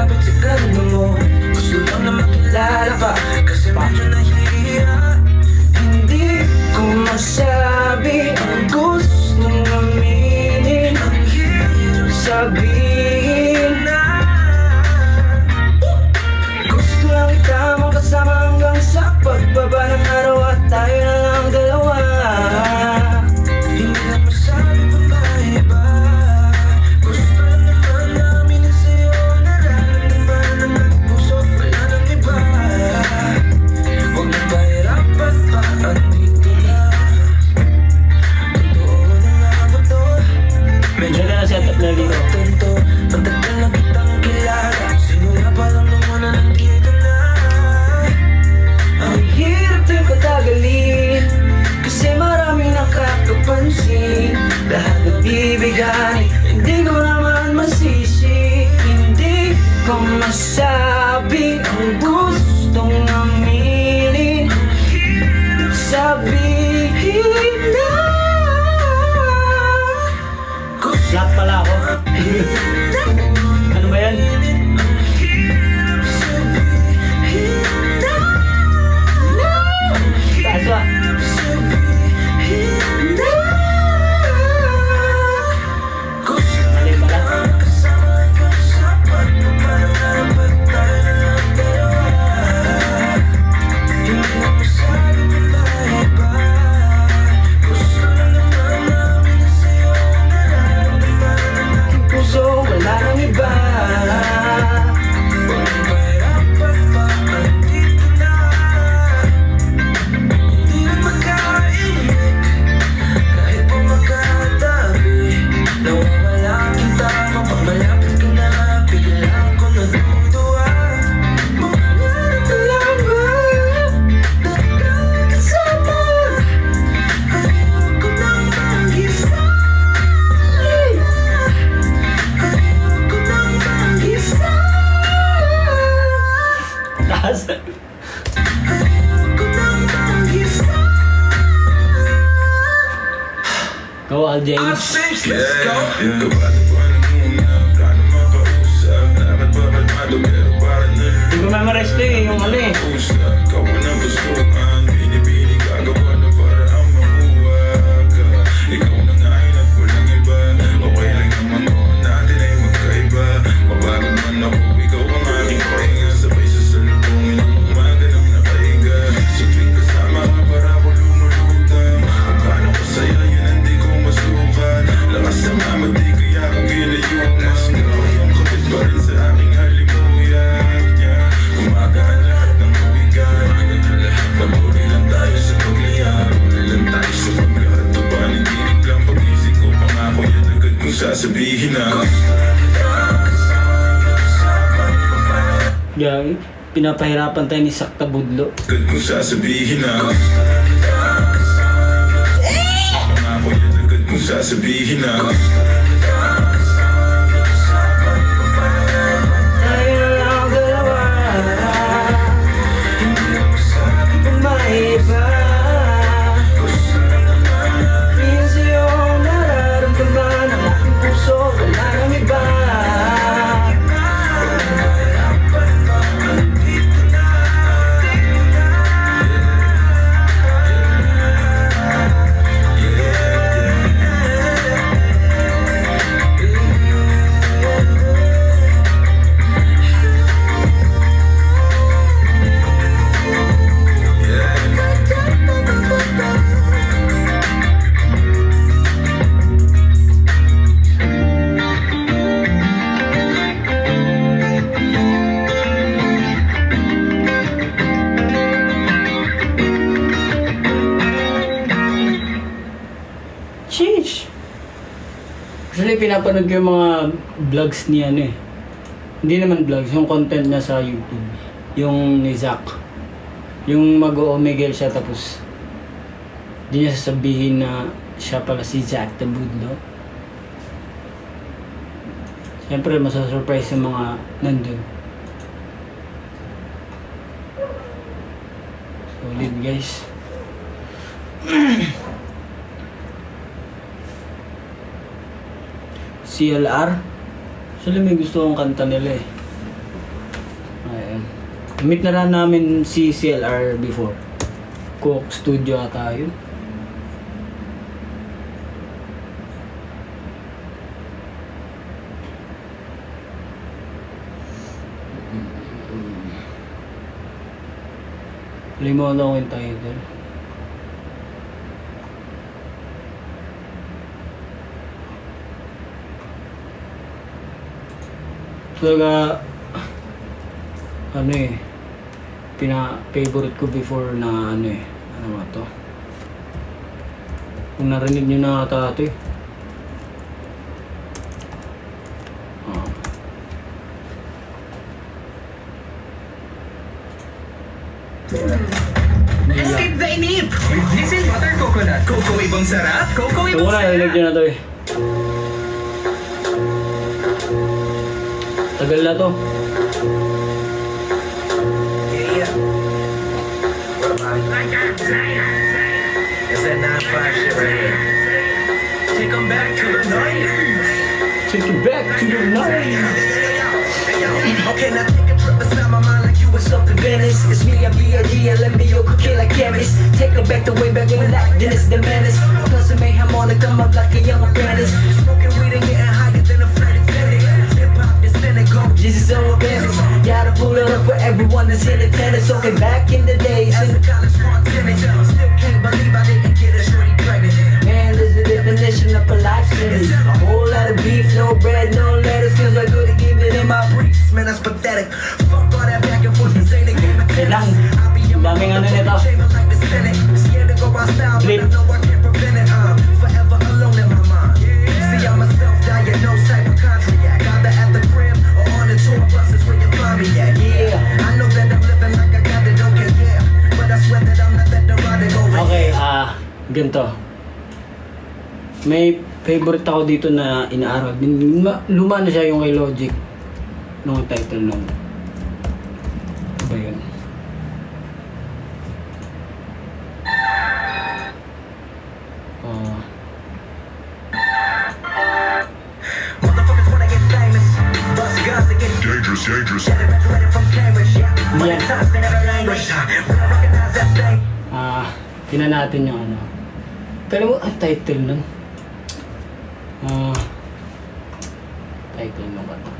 lumapit sa ganda mo. Gusto lang na makilala ka, kasi medyo nahihiya. Hindi ko masabi ang gustong aminin. Ang hirap sabihin na gusto lang kita makasama hanggang sa pagbaba ng araw at tayo na lang dalawa. Hindi na masabi pa ba iba. Gusto lang naman namin na sa'yo nararamdaman ang nagpuso. Wala nang iba. Huwag nang pahirapan pa, andito na. Totoo na nga ba to? Medyo Medyo na set up na dito. tonto, pagtagal na kitang kilala. Simula pa lang nung una nandito na. Ang hirap din patagalin, kasi maraming nakakapansin. Lahat nagbibigay, hindi ko naman masisi. Hindi ko masabi ang gustong aminin. Ang hirap sabihin na Flat pala ako. Ano ba yan? Taas ba? Mali pala. Puso, wala nang iba. Walang kahirapan pa, andito na. Hindi na magkainig, kahit pa magkatabi. Nawawala kita kapag malapit ka na. Biglang ko natutuwa. Mangarap ka lang ba na kasama? Ayoko nang mag-isa. Ayoko nang mag-isa. Taas. Ayoko nang mag-isa. Go, Al James. Ikaw ba na ba muna? Plano makausap. Dapat ba kalmado pero para na Hindi ko memorize to eh, yung ano eh. usap. Ikaw ba na gustuhan? Binibini gagawa na para ang makuha ka. Ikaw na nga ay nagpulang iba. Okay lang naman ko natin ay magkaiba. Mapagod man ako, ikaw ang aking pahinga. Sabay sa salubungin ang umaga ng nakahiga. Simpleng kasama ka para ako lumulutang. Kung paano ko saya yun ang di ko masukat. Lakas ng mama di kaya ako gilayuan. Ikaw yung kapit pa rin sa aking halimuyak. Umagaan lahat ng mabigat. Pabuli lang tayo sa pagliyab. Pabuli lang tayo sa paglahat. O paniginig lang pag-isip ko. Pangako yan agad kung sasabihin na Gagi. Pinapahirapan tayo ni Sakta Budlo. agad kung sasabihin na Pangako yan agad kung sasabihin na Tayo na lang dalawa. Hindi na masabi pang maiba. Gusto lang naman namin sa'yo nararamdaman ang aking puso. Wala nang iba. Walang kahirapan pa, andito na. Sheesh! Actually, pinapanood ko yung mga vlogs ni ano eh. Hindi naman vlogs, yung content niya sa YouTube. Yung ni Zach. Yung mag-o-omegel siya tapos hindi niya sasabihin na siya pala si Zach the Budlo. Siyempre, masasurprise yung mga nandun. Solid guys. CLR. Actually may gusto kong kanta nila eh. Meet na lang namin si CLR before. Cook Studio ata yun. Limonok yung title. Talaga, ano eh, favorite ko before na ano eh, ano ba to? Kung narinig nyo na ata ito eh. Escape the inip! With Diesel Butter Coconut. Coco ibang sarap, Coco Ito ibang muna, narinig nyo na to eh. Tagal na to. Yeah. What about it? It's that 9-5 shit right here. Take 'em back to the 90s. Take it back to the night. Okay, now take a trip inside my mind like you was something Venice. It's me, I'm B.I.G. Let me yo cookie like chemist. Take it back the way back when like Dennis the Menace. Plus it made him wanna come up like a young apprentice. Smoking weed and getting higher than a Freddy Freddy. Hip hop, this cynical, Jesus on business. Gotta pull it up for everyone that's in attendance. Okay, back in the days, as a college smart tenant, still can't believe I didn't get a shorty pregnant. Man, this is the definition of a life sentence. A whole lot of beef, no bread, no lettuce, cause I couldn't keep it in my briefs. Man, that's pathetic. Fuck all that back and forth, this ain't a game of Wait lang. I'll be in my Daming ano nito. chamber like the Senate. Scared to go outside, but I Blip. know I can't prevent it. I'm forever alone in my mind. See, I'm a self-diagnosed hypochondriac. Either at the crib or on the tour buses where you find me at. Yeah, I know that I'm living like I got it, okay, yeah. But I swear that I'm not that neurotic over Okay, here. ganito. May favorite ako dito na inaaral. Luma na siya yung kay Logic. Nung title nung. Ano ba yun? Motherfuckers wanna get famous. Bust guns to get Dangerous, dangerous. graduated from Cambridge, yeah. But Yeah. at times they never language. When I recognize that thing. Tina natin yung ano. Kala mo, title nun. Title nung kanta.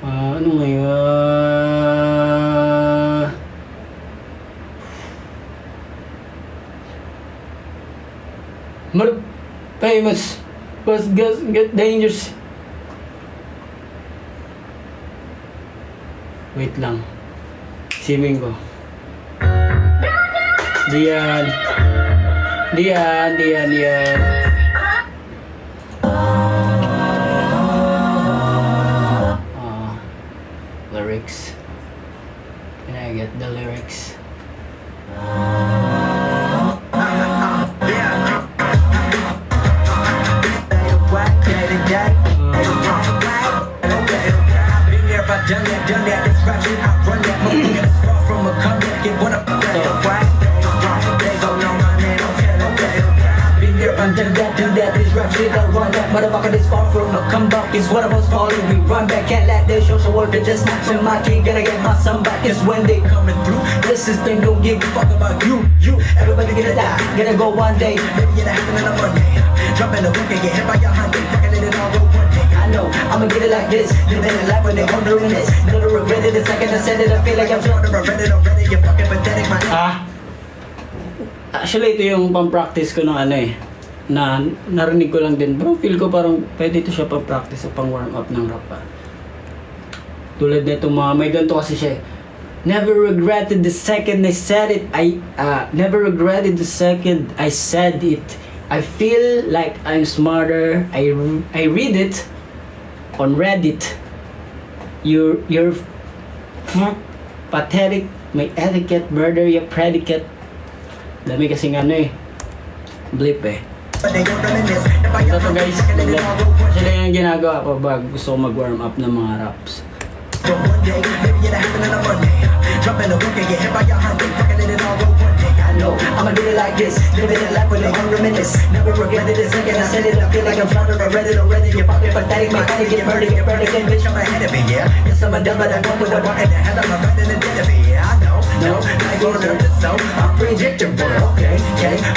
Ano ngayon? Famous was get dangerous. Wait lang. Sibing ko. Diyan. Lyrics. Can I get the lyrics? Motherfucker, this far from a comeback is what I was falling. We run back, can't let their social worker just snatch my key. Gonna get my son back, it's when they coming through. This system don't give a fuck about you. Everybody gonna die, gonna go one day. Maybe it'll happen on a Monday. Jump in the week and get hit by your Hyundai. Fucking it all go one day. I know, I'ma get it like this. Living a life when they're wondering this. Never regret it, the second I said it, I feel like I'm sure to regret it already. You're fucking pathetic, my Actually, ito yung pang-practice ko ng ano eh. Na narinig ko lang din. Bro, feel ko parang pwede ito siya pang-practice o pang-warm up ng rap pa. Tulad na itong mga, may ganito kasi siya eh. Never regretted the second I said it. Never regretted the second I said it. I feel like I'm smarter. I read it on Reddit. You're pathetic. May etiquette, murder your predicate. Dami kasing ano eh. Blip eh. Ito to guys. Blip. Sila yung ginagawa ko pag gusto ko mag-warm up ng mga raps. no, I'ma do it like this. Living a life with a hunger minutes. Never regretted it, second I said it. I feel like I'm flounder already. You're fucking pathetic, my body get murdered, can't bitch, I'm ahead of me, yeah. Yes, I'm a dumb, but I go with the bar in the head. I'm a better than dead of me, yeah, I know. No, I gonna hurt the soul. I'm predictable, okay,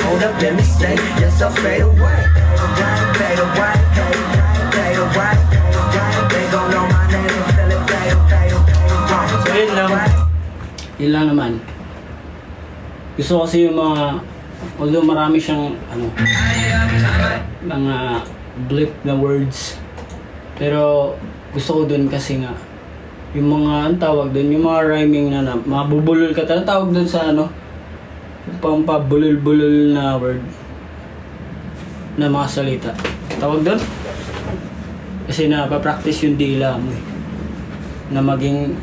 hold up, let me stay. Yes, I'll fade away. Fade away, fade away. They gon' know my name, I'm feeling fade away. So yun lang. Yun lang naman. Gusto kasi yung mga, although marami siyang mga blip na words, pero gusto ko dun kasi nga yung mga, ang tawag dun, yung mga rhyming na mabubulol ka talaga, tawag dun sa pampabulol-bulol na word na mga salita, tawag dun kasi napapractice yung dila mo na maging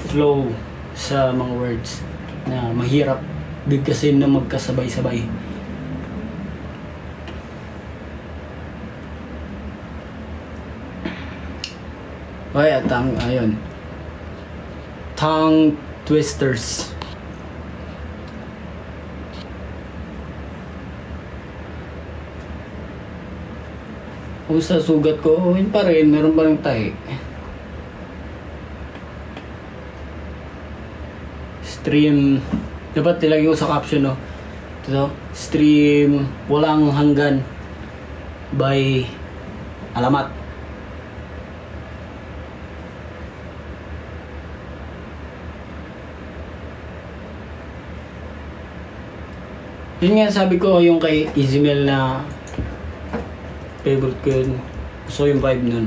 flow sa mga words na mahirap bigkasin na magkasabay-sabay. Okay, at ayun. Tongue twisters. Kung sa sugat ko, yun pa rin, meron pa rin tayo. Stream, dapat ilagay ko sa caption, no? Ito, stream, walang hanggan by Alamat. Yun nga sabi ko, yung kay Izmel na favorite ko yun. Gusto ko yung vibe nun.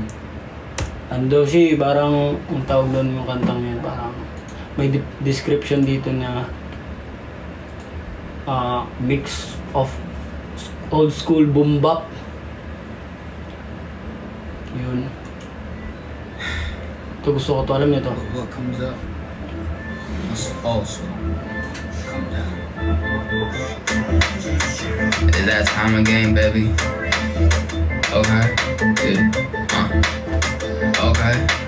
Ando siya, parang ang tawag doon yung kantang yan, parang may description dito na mix of old school boom bap. Yun. Ito gusto ko to, alam niyo to. What comes up must also come down. It's that time again, baby. Okay,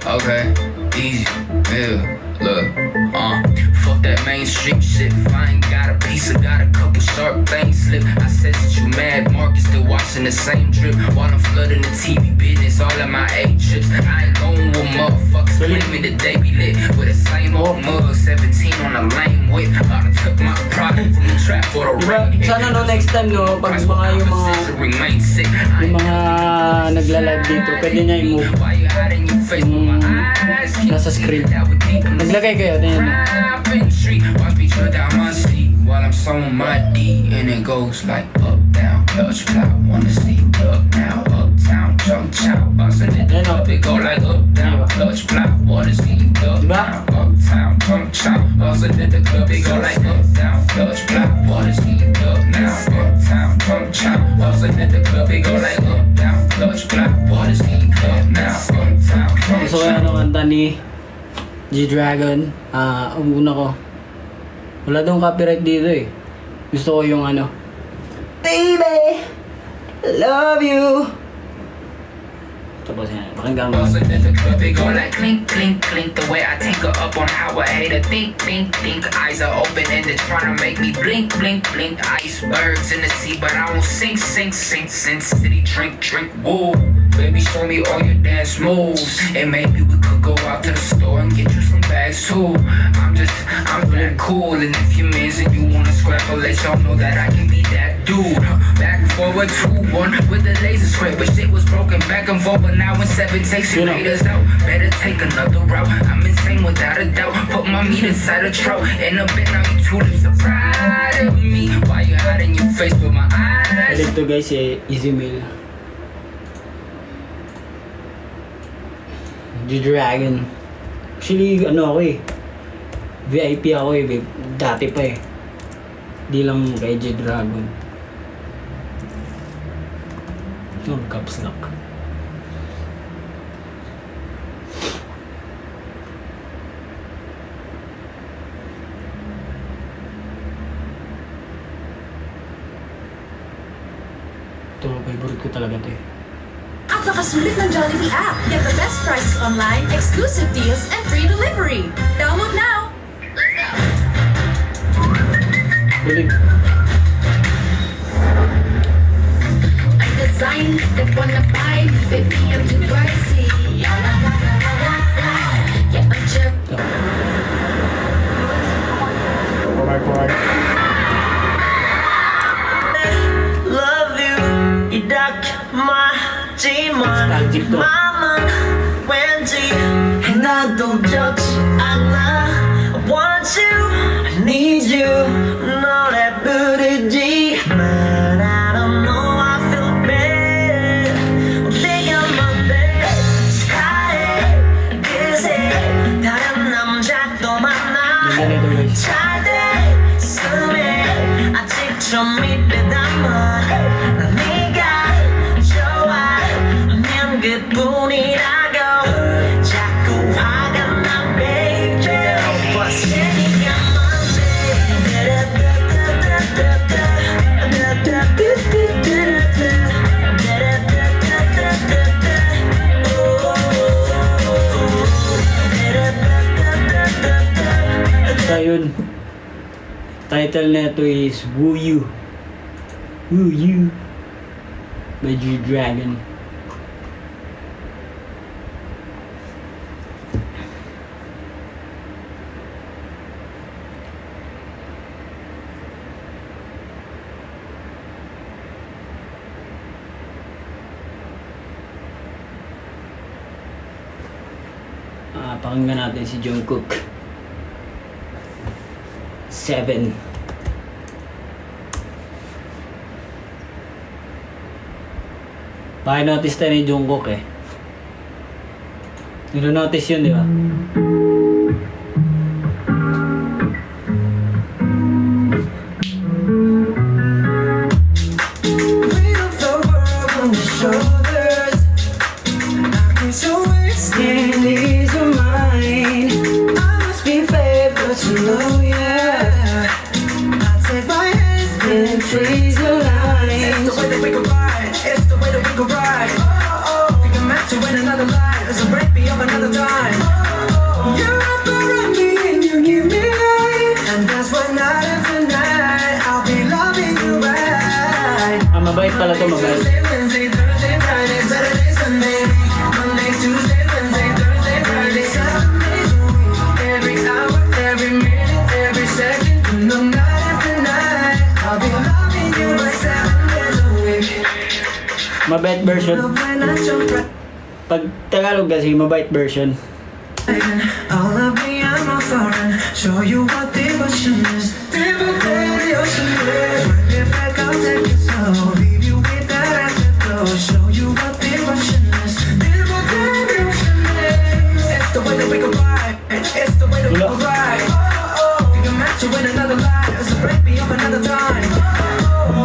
okay, easy, yeah, look, fuck that mainstream shit. If I ain't got a piece, I got a couple sharp things slip. I said that you mad, Marcus still watching the same drip while I'm flooding the TV business, all of my A trips. I ain't going with motherfuckers claiming that they be lit with the same old mug, 17 on a lame whip. I done took my product from the trap for the Diba, rain. sana no next time no, pag mga yung mga nagla-live dito, pwede niya i-move yung nasa screen. Naglagay kayo, tingnan niyo. While I'm sewing my D and it goes like up, down, touch, plow, wanna see, up, now, uptown, jump, chow, bustin' it up, it go like up, down, touch, plow, wanna see, up, now, uptown, jump, chow, bustin' it up, it go like up, down, touch, plow, wanna see, up, now, uptown, jump, chow, bustin' it up, it go like up, down, touch, plow, wanna see, up, now, uptown, jump, Gusto ko yung kanta ni G-Dragon. Ang una ko, wala daw copyright dito eh. Gusto ko yung Baby, love you. Tapos yan, pakinggan mo. Bustin' in the club, it go like clink, clink, clink. The way I take her up on how I hate her. Think, think, think. Eyes are open and they're trying to make me blink, blink, blink. Icebergs in the sea, but I won't sink, sink, sink. Sin City, drink, drink, woo. Baby, show me all your dance moves. And maybe we could go out to the store and get you some bags too. I'm really cool. And if you're missing, you wanna scrap, I'll let y'all know that I can be that dude. Back and forward, 2-1 with the laser script. But shit was broken back and forth, but now in 7 takes you laid us out. Better take another route. I'm insane without a doubt. Put my meat inside a trout. And a bit now you tulips are proud of me. Why you hiding your face with my eyes? Ito guys, Easy Meal. G-Dragon. Actually, ako VIP ako babe. Dati pa Di lang kay G-Dragon. Caps lock. Ito, favorite ko talaga ito At nakasulit ng Jollibee app. Get the best prices online, exclusive deals, and free delivery. Download now! Bulig. Sign that wanna buy me, baby, I'm too pricey. Yeah, I'm just Love you, idak majiman Nostalgic to. Mama, Wendy, and I don't judge I want you, I need you Know that booty G Man, I don't know, I feel bad Think I'm on bed Sky, busy 다른 남자 또 만나 Ganito guys. 잘돼 숨에 아직 좀 밑에담아 난 네가 좋아하면 그뿐이라고 자꾸 화가 나 baby 왔으니까 So yun, title nito is Woo You. Woo You by G-Dragon. Pakinggan natin si Jungkook. 7. Notice tayo ni Jungkook eh. Nilo-notice yun, di ba? Weight of the world on your shoulders I can so can't ease your mind I must be fake but you know yeah I take my hands and freeze your lines It's the way that we can ride It's the way that we can ride We can match you in another life So break me up another time You're up around me and you give me life And that's why night after night I'll be loving you right Mabait pala to, mabait. Tuesday, Wednesday, Thursday, Friday, Saturday, Sunday, Monday, Tuesday, Wednesday, Thursday, Friday, 7 days a week. Every hour, every minute, every second, you know night after night. I'll be loving you like 7 days a week. Mabait version. Love when I jump right Pag Tagalog kasi, mabait version. in. I'll love me, I'm a foreign. Show you what devotion is. Deeper than the ocean is. Bring it back, I'll take it slow. Leave you with that afterglow. Show you what devotion is. Deeper than the ocean is. It's the way that we can ride. It's the way that we can ride. We can match you in another life. So break me up another time.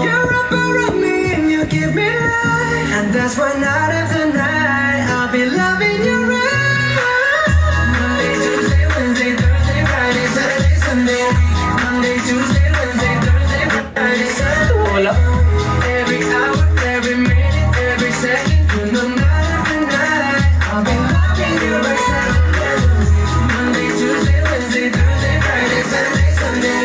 You're up around me and you give me life. And that's why night after night I'll be loving you right. Monday, Tuesday, Wednesday, Thursday, Friday, Saturday, Sunday. Monday, Tuesday, Wednesday, Thursday, Friday, Saturday. Wala. Every hour, every minute, every second, you know night after night I'll be loving you right 7 days a week. Monday, Tuesday, Wednesday, Thursday, Friday, Saturday, Sunday.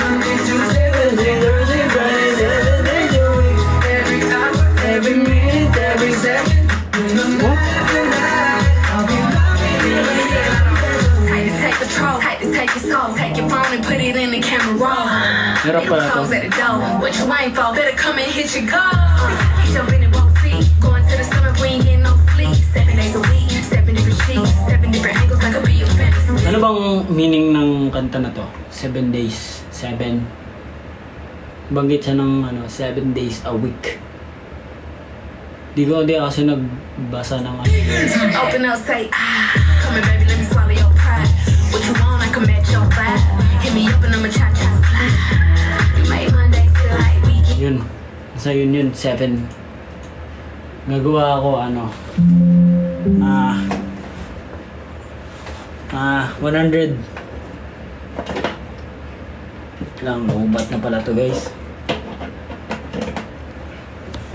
Monday, Tuesday, Wednesday, Thursday, Friday, 7 days a week. Every hour, every minute, every second, you know night after night I'll be loving you right 7 days a week. tight to take control, tight to take your soul. Take your phone and put it in the camera roll. Hirap pala to. Close at the door. What you ain't for? Better come and hit your goal. Jump in and both feet. Going to the summer, we ain't getting no sleep. 7 days a week, 7 different sheets, 7 different angles. That could be your fantasy. Ano bang meaning ng kanta na to? 7 days. 7. Banggit siya ng 7 days a week. Di kasi nagbasa ng Open up, say ah. Come here, baby, let me swallow your pride. What you want, I can match your vibe. Hit me up and I'ma cha-cha slide. You make Mondays feel like weekend. Yun. Sa yun, 7. Gagawa ako 100 lang, mahubat na pala to guys.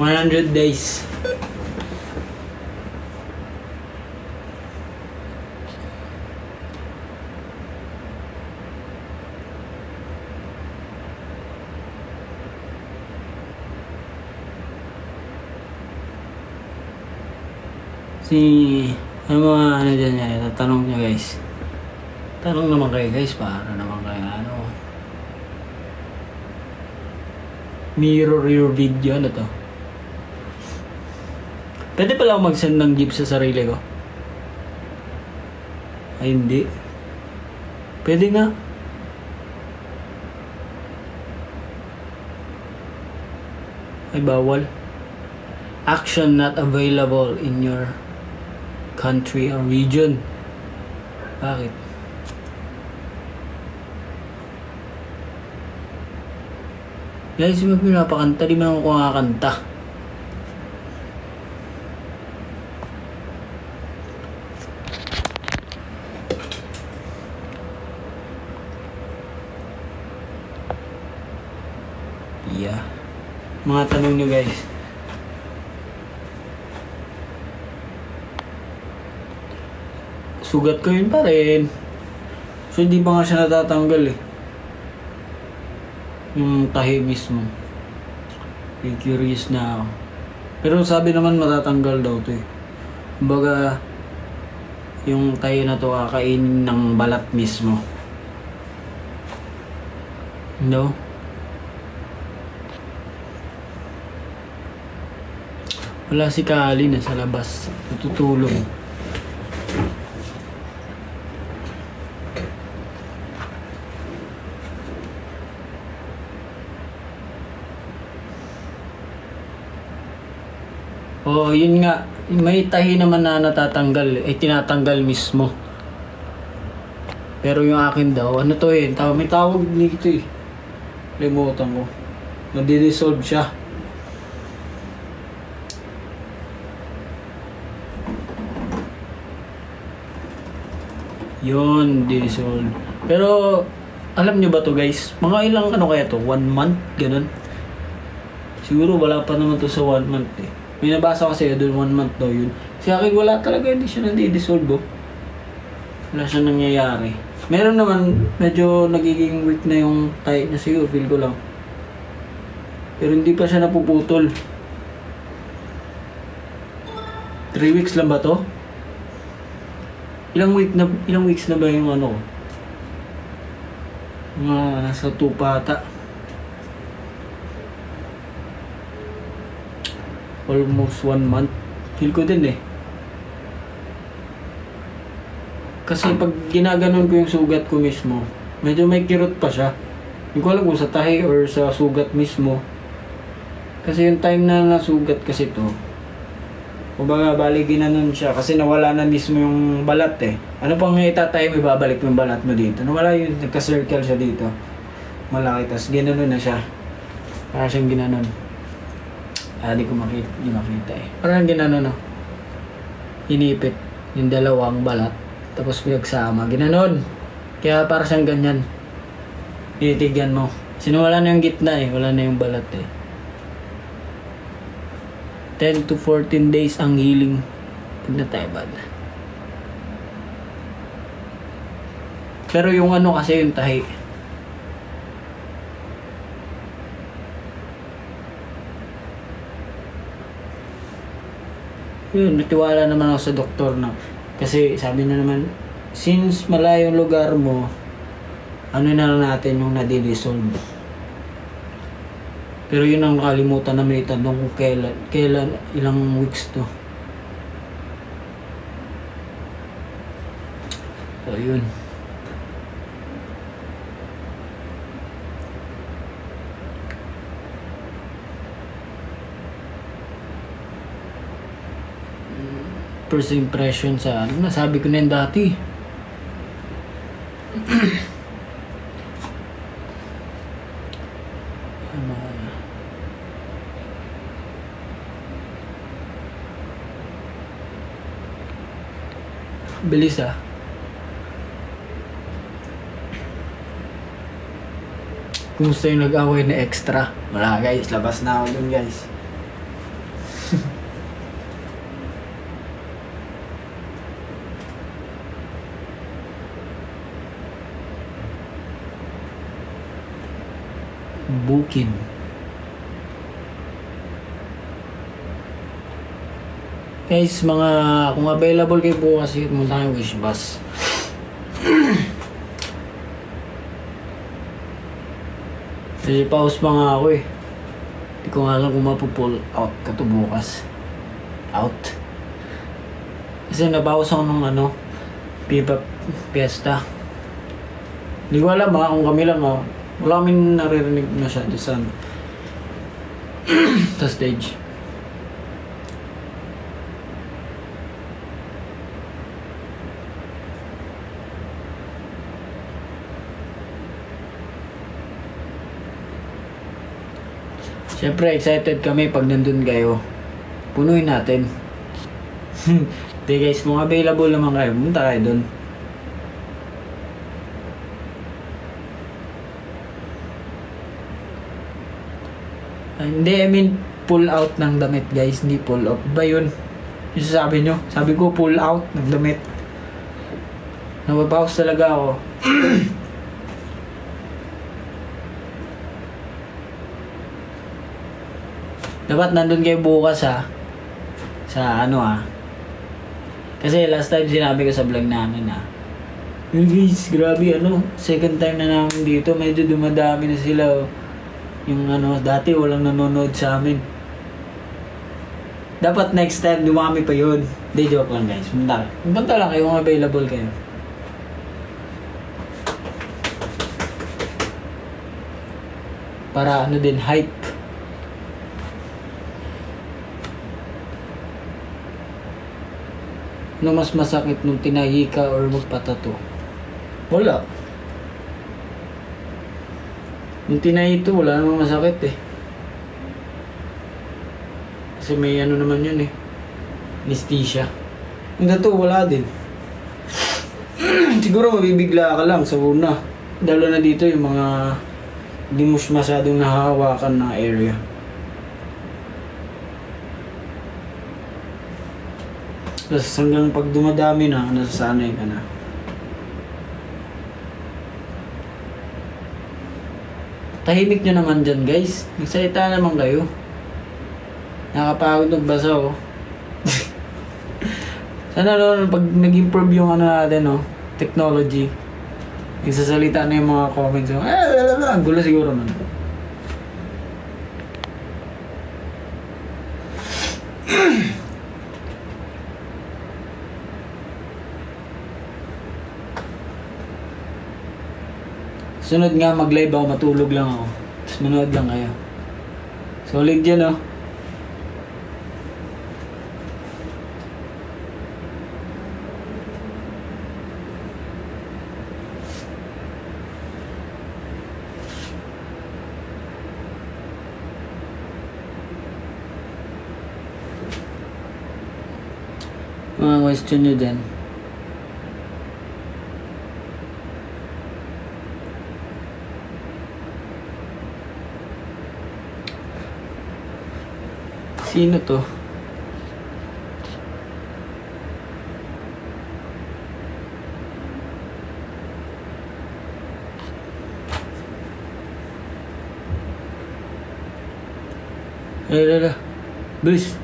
100 days. ano mga ano dyan yan, tatanong nyo guys. Tanong naman kayo guys, para naman kayo ano. Mirror your video, ano to? Pwede pala ako mag-send ng gift sa sarili ko? Ay hindi. Pwede nga. Ay bawal. Action not available in your country or region. Bakit? Guys, may pinapakanta. Di man ako kakanta. Yeah. Mga tanong nyo guys. Sugat ko yun pa rin. So hindi pa nga siya natatanggal eh. Yung tahi mismo. Curious na ako. Pero sabi naman matatanggal daw to eh. Kumbaga, yung tahi na to kakainin ng balat mismo. No? Wala si Kali, nasa labas. Natutulog. Oo, yun nga. May tahi naman na natatanggal. Tinatanggal mismo. Pero yung akin daw, ano to eh. May tawag dito eh. Limutan ko. Nadi-dissolve siya. Yun, dissolve. Pero, alam nyo ba to guys? Mga ilang ano kaya to? 1 month? Ganun. Siguro wala pa naman to sa 1 month eh. May nabasa kasi doon 1 month daw yun. Kasi akin wala talaga, hindi siya nadi-dissolve oh. Wala siya nangyayari. Meron naman, medyo nagiging weak na yung tahi niya siguro, feel ko lang. Pero hindi pa siya napuputol. 3 weeks lang ba to? Ilang weeks na ba yung ano? Mga nasa 2 pa ata. Almost 1 month. Feel ko din eh. Kasi pag ginaganon ko yung sugat ko mismo, medyo may kirot pa siya. Hindi ko alam kung sa tahi or sa sugat mismo. Kasi yung time na nasugat kasi to, kumbaga bali ginanon siya kasi nawala na mismo yung balat eh. Ano pang itatay mo, ibabalik mo yung balat mo dito. Nawala yun, nagka-circle siya dito. Malaki, tas ginanon na siya. Para siyang ginanon. Di ko makita eh. Parang ginanon no. Inipit yung dalawang balat. Tapos pinagsama. Ginanon. Kaya para siyang ganyan. Tinitigyan mo. Sinuwala na yung gitna eh. Wala na yung balat eh. 10 to 14 days ang healing pag natayabad. Pero yung ano kasi yung tahi. Yun, natiwala naman ako sa doktor na. Kasi sabi na naman, since malayo yung lugar mo, ano na lang natin yung nadi-dissolve. Pero yun ang nakalimutan namin itanong kung kailan, ilang weeks to. So yun. First impression sa ano, nasabi ko na yun dati. Bilis ah. Kumusta yung nag-away na extra? Wala guys, labas na ako dun guys. Bukid. Guys, kung available kayo bukas, pumunta kayo Wish Bus. Kasi pause pa nga ako eh. Hindi ko nga alam kung mapupull out ka to bukas. Out. Kasi nabawas ako ng Pipa Fiesta. Hindi ko alam kung kami lang wala kami naririnig masyado sa sa stage. Siyempre, excited kami pag nandun kayo. Punuin natin. Hindi guys, kung available naman kayo, punta kayo dun. Hindi, I mean, pull out ng damit guys, hindi pull off. Ba yun? Yung sasabi nyo? Sabi ko, pull out ng damit. Nababawas talaga ako. Dapat nandun kayo bukas sa kasi last time sinabi ko sa vlog namin hey guys, grabe second time na namin dito, medyo dumadami na sila yung dati walang nanonood sa amin. Dapat next time dumami pa yun. Hindi, joke lang guys, punta lang kayo kung available kayo. Para din, hype. Ano mas masakit nung tinahi ka or magpatato? Wala. Nung tinahi ito, wala namang masakit eh. Kasi may naman yun eh. Anesthesia. Yung tattoo, wala din. Siguro mabibigla ka lang sa una. Dalo na dito yung mga hindi mo masyadong nahahawakan na area. Tapos hanggang pag dumadami na, nasasanay ka na. Tahimik nyo naman dyan guys. Nagsalita naman kayo. Nakapagod magbasa Sana pag nag-improve yung natin technology. Nagsasalita na yung mga comments. Ang gulo siguro man. Sunod nga mag-live ako, matulog lang ako. Tapos manood lang kayo. Solid yan Mga question nyo dyan. Sino to? Lala. Bilis.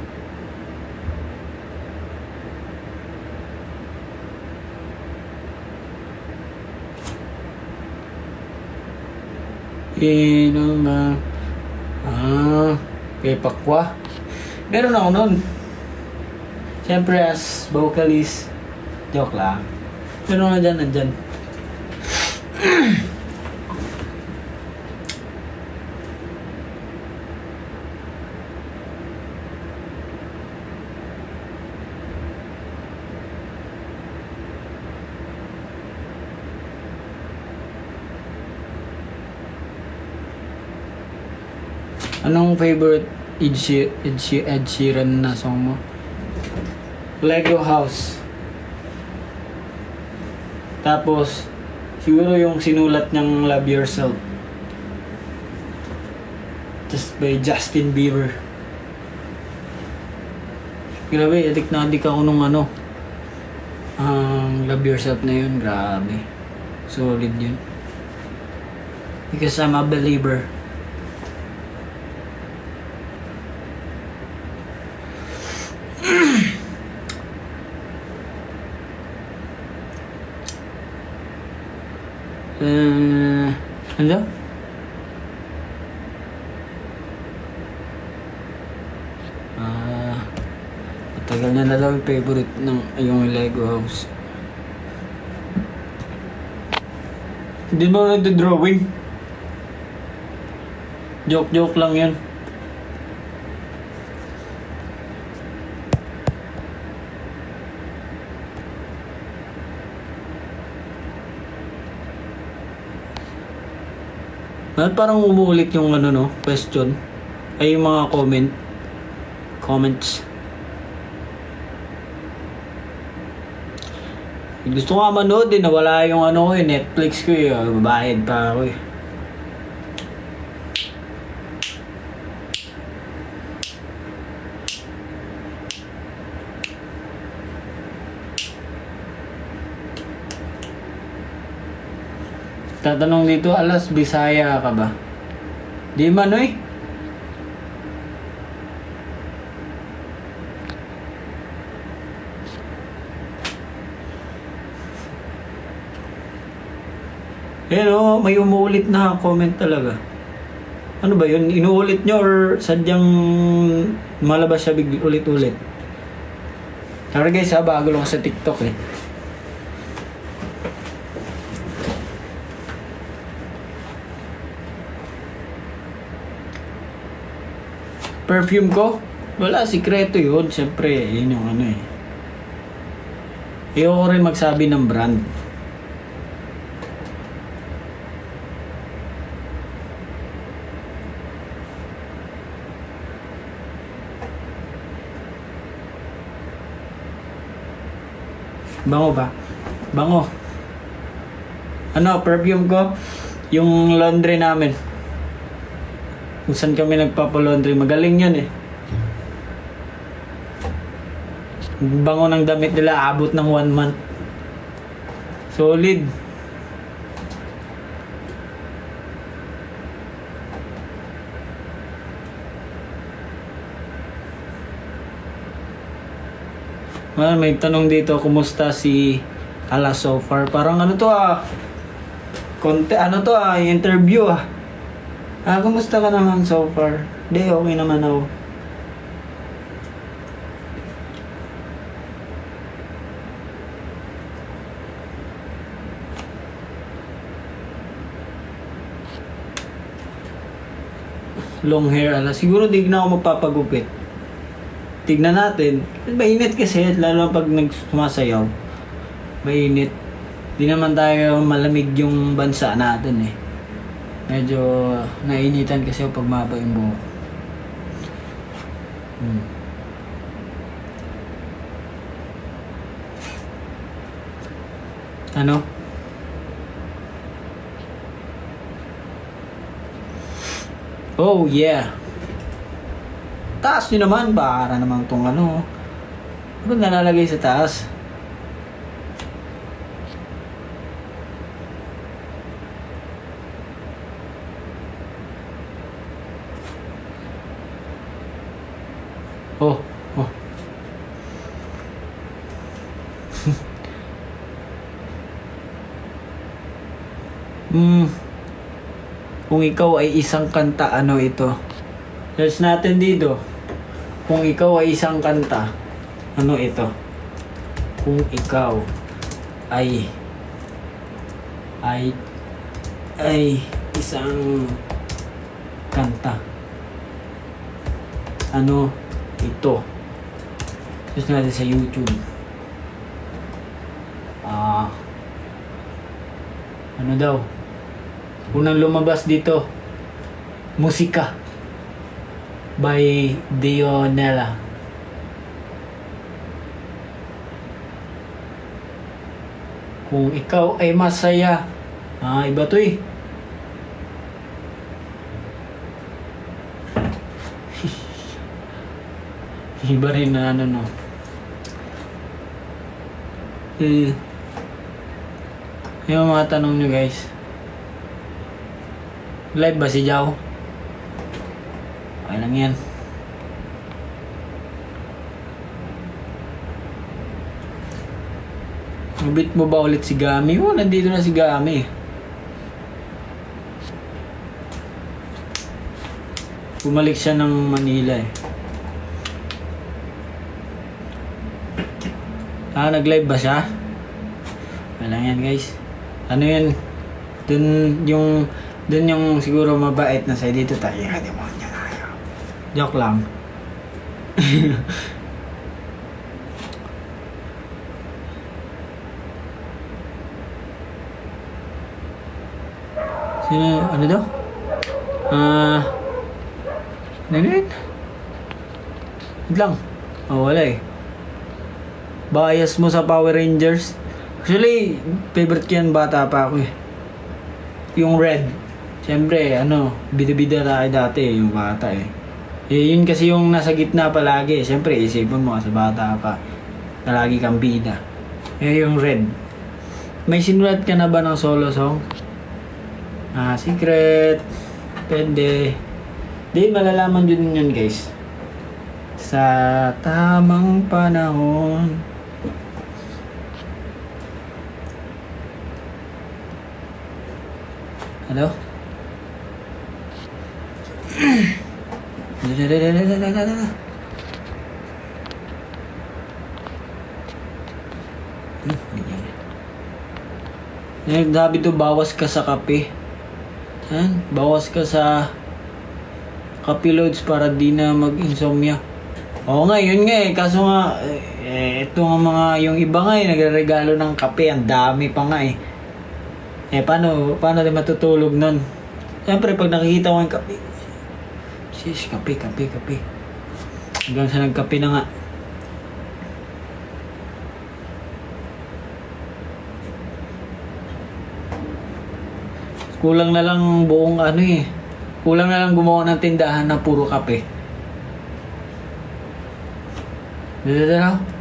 Kay Pakwa. Meron ako nun. Siyempre as vocalist, joke lang. Pero nandyan. Anong favorite Ed Sheeran na song mo? Lego House. Tapos, siguro yung sinulat niyang Love Yourself. Just by Justin Bieber. Grabe, adik ako nung Love Yourself na yun, grabe. Solid yun. Because I'm a believer. Ano? Matagal na daw yung favorite ng yung Lego house. Hindi mo nagdo-drawing. Joke lang yan. Parang umuulit yung ano no, question. Ay yung mga comments. Gusto ko nga manood eh, nawala yung ano ko eh, Netflix ko eh, babayad pa ako eh. Tatanong dito, alas, Bisaya ka ba? Di man eh. Pero may umuulit na comment talaga. Ano ba yun? Inuulit nyo or sadyang malabas siya ulit-ulit? Tara guys ha, bago lang sa TikTok eh. Perfume ko? Wala, sikreto yun. Siyempre, yun yung ano eh. Ayoko rin magsabi ng brand. Bango ba? Bango. Ano, perfume ko? Yung laundry namin. Kung saan kami nagpapalaundry. Magaling yan eh. Bango ng damit nila, abot ng 1 month. Solid. May tanong dito, kumusta si Ala so far? Parang ano to interview kumusta ka naman so far? Di, okay naman ako. Long hair, siguro di na ako magpapagupit. Tignan natin. Mainit kasi, lalo pag nagsumasayaw. Mainit. Di naman tayo malamig yung bansa natin eh. Medyo nainitan kasi pag mahaba yung buhok. Ano? Oh yeah. Taas nyo naman, para naman tong ano. Ba't nalalagay sa taas? Oh. Kung ikaw ay isang kanta, ano ito? Search natin dito. Kung ikaw ay isang kanta, ano ito? Kung ikaw ay isang kanta, ano ito? Search natin sa YouTube. Ano daw? Unang lumabas dito, Musika by Dionella. Kung ikaw ay masaya. Iba to eh. Iba rin na ano no. Yung mga tanong nyo guys. Live ba si Jao? Okay lang yan. Mabit mo ba ulit si Gami? Nandito na si Gami. Bumalik siya ng Manila eh. Nag-live ba siya? Wala yan guys. Ano yan? Dun yung siguro mabait na sa'yo dito tayo. Demonyo tayo. Joke lang. Sino? Ano daw? Ano yun? Wait lang. Oh, wala eh. Bias mo sa Power Rangers? Actually, favorite ko yan bata pa ako eh. Yung red. Siyempre, bida-bida tayo dati eh, yung bata eh. Yun kasi yung nasa gitna palagi. Siyempre, isipin mo sa bata pa. Na lagi kang bida. Yung red. May sinulat ka na ba ng solo song? Secret. Pwede. Di, malalaman din yun guys. Sa tamang panahon. Hello? Nagdabi to, bawas ka sa kape. Bawas ka sa kape loads para di na mag-insomnia. Oo nga, yun nga eh. Kaso nga, ito nga mga, yung iba nga eh, nagre-regalo ng kape. Ang dami pa nga eh. Paano din matutulog nun? Siyempre, pag nakikita ko yung kape, sis, kape. Hanggang sa nagkape na nga. Kulang na lang buong kulang na lang gumawa ng tindahan na puro kape. Dito.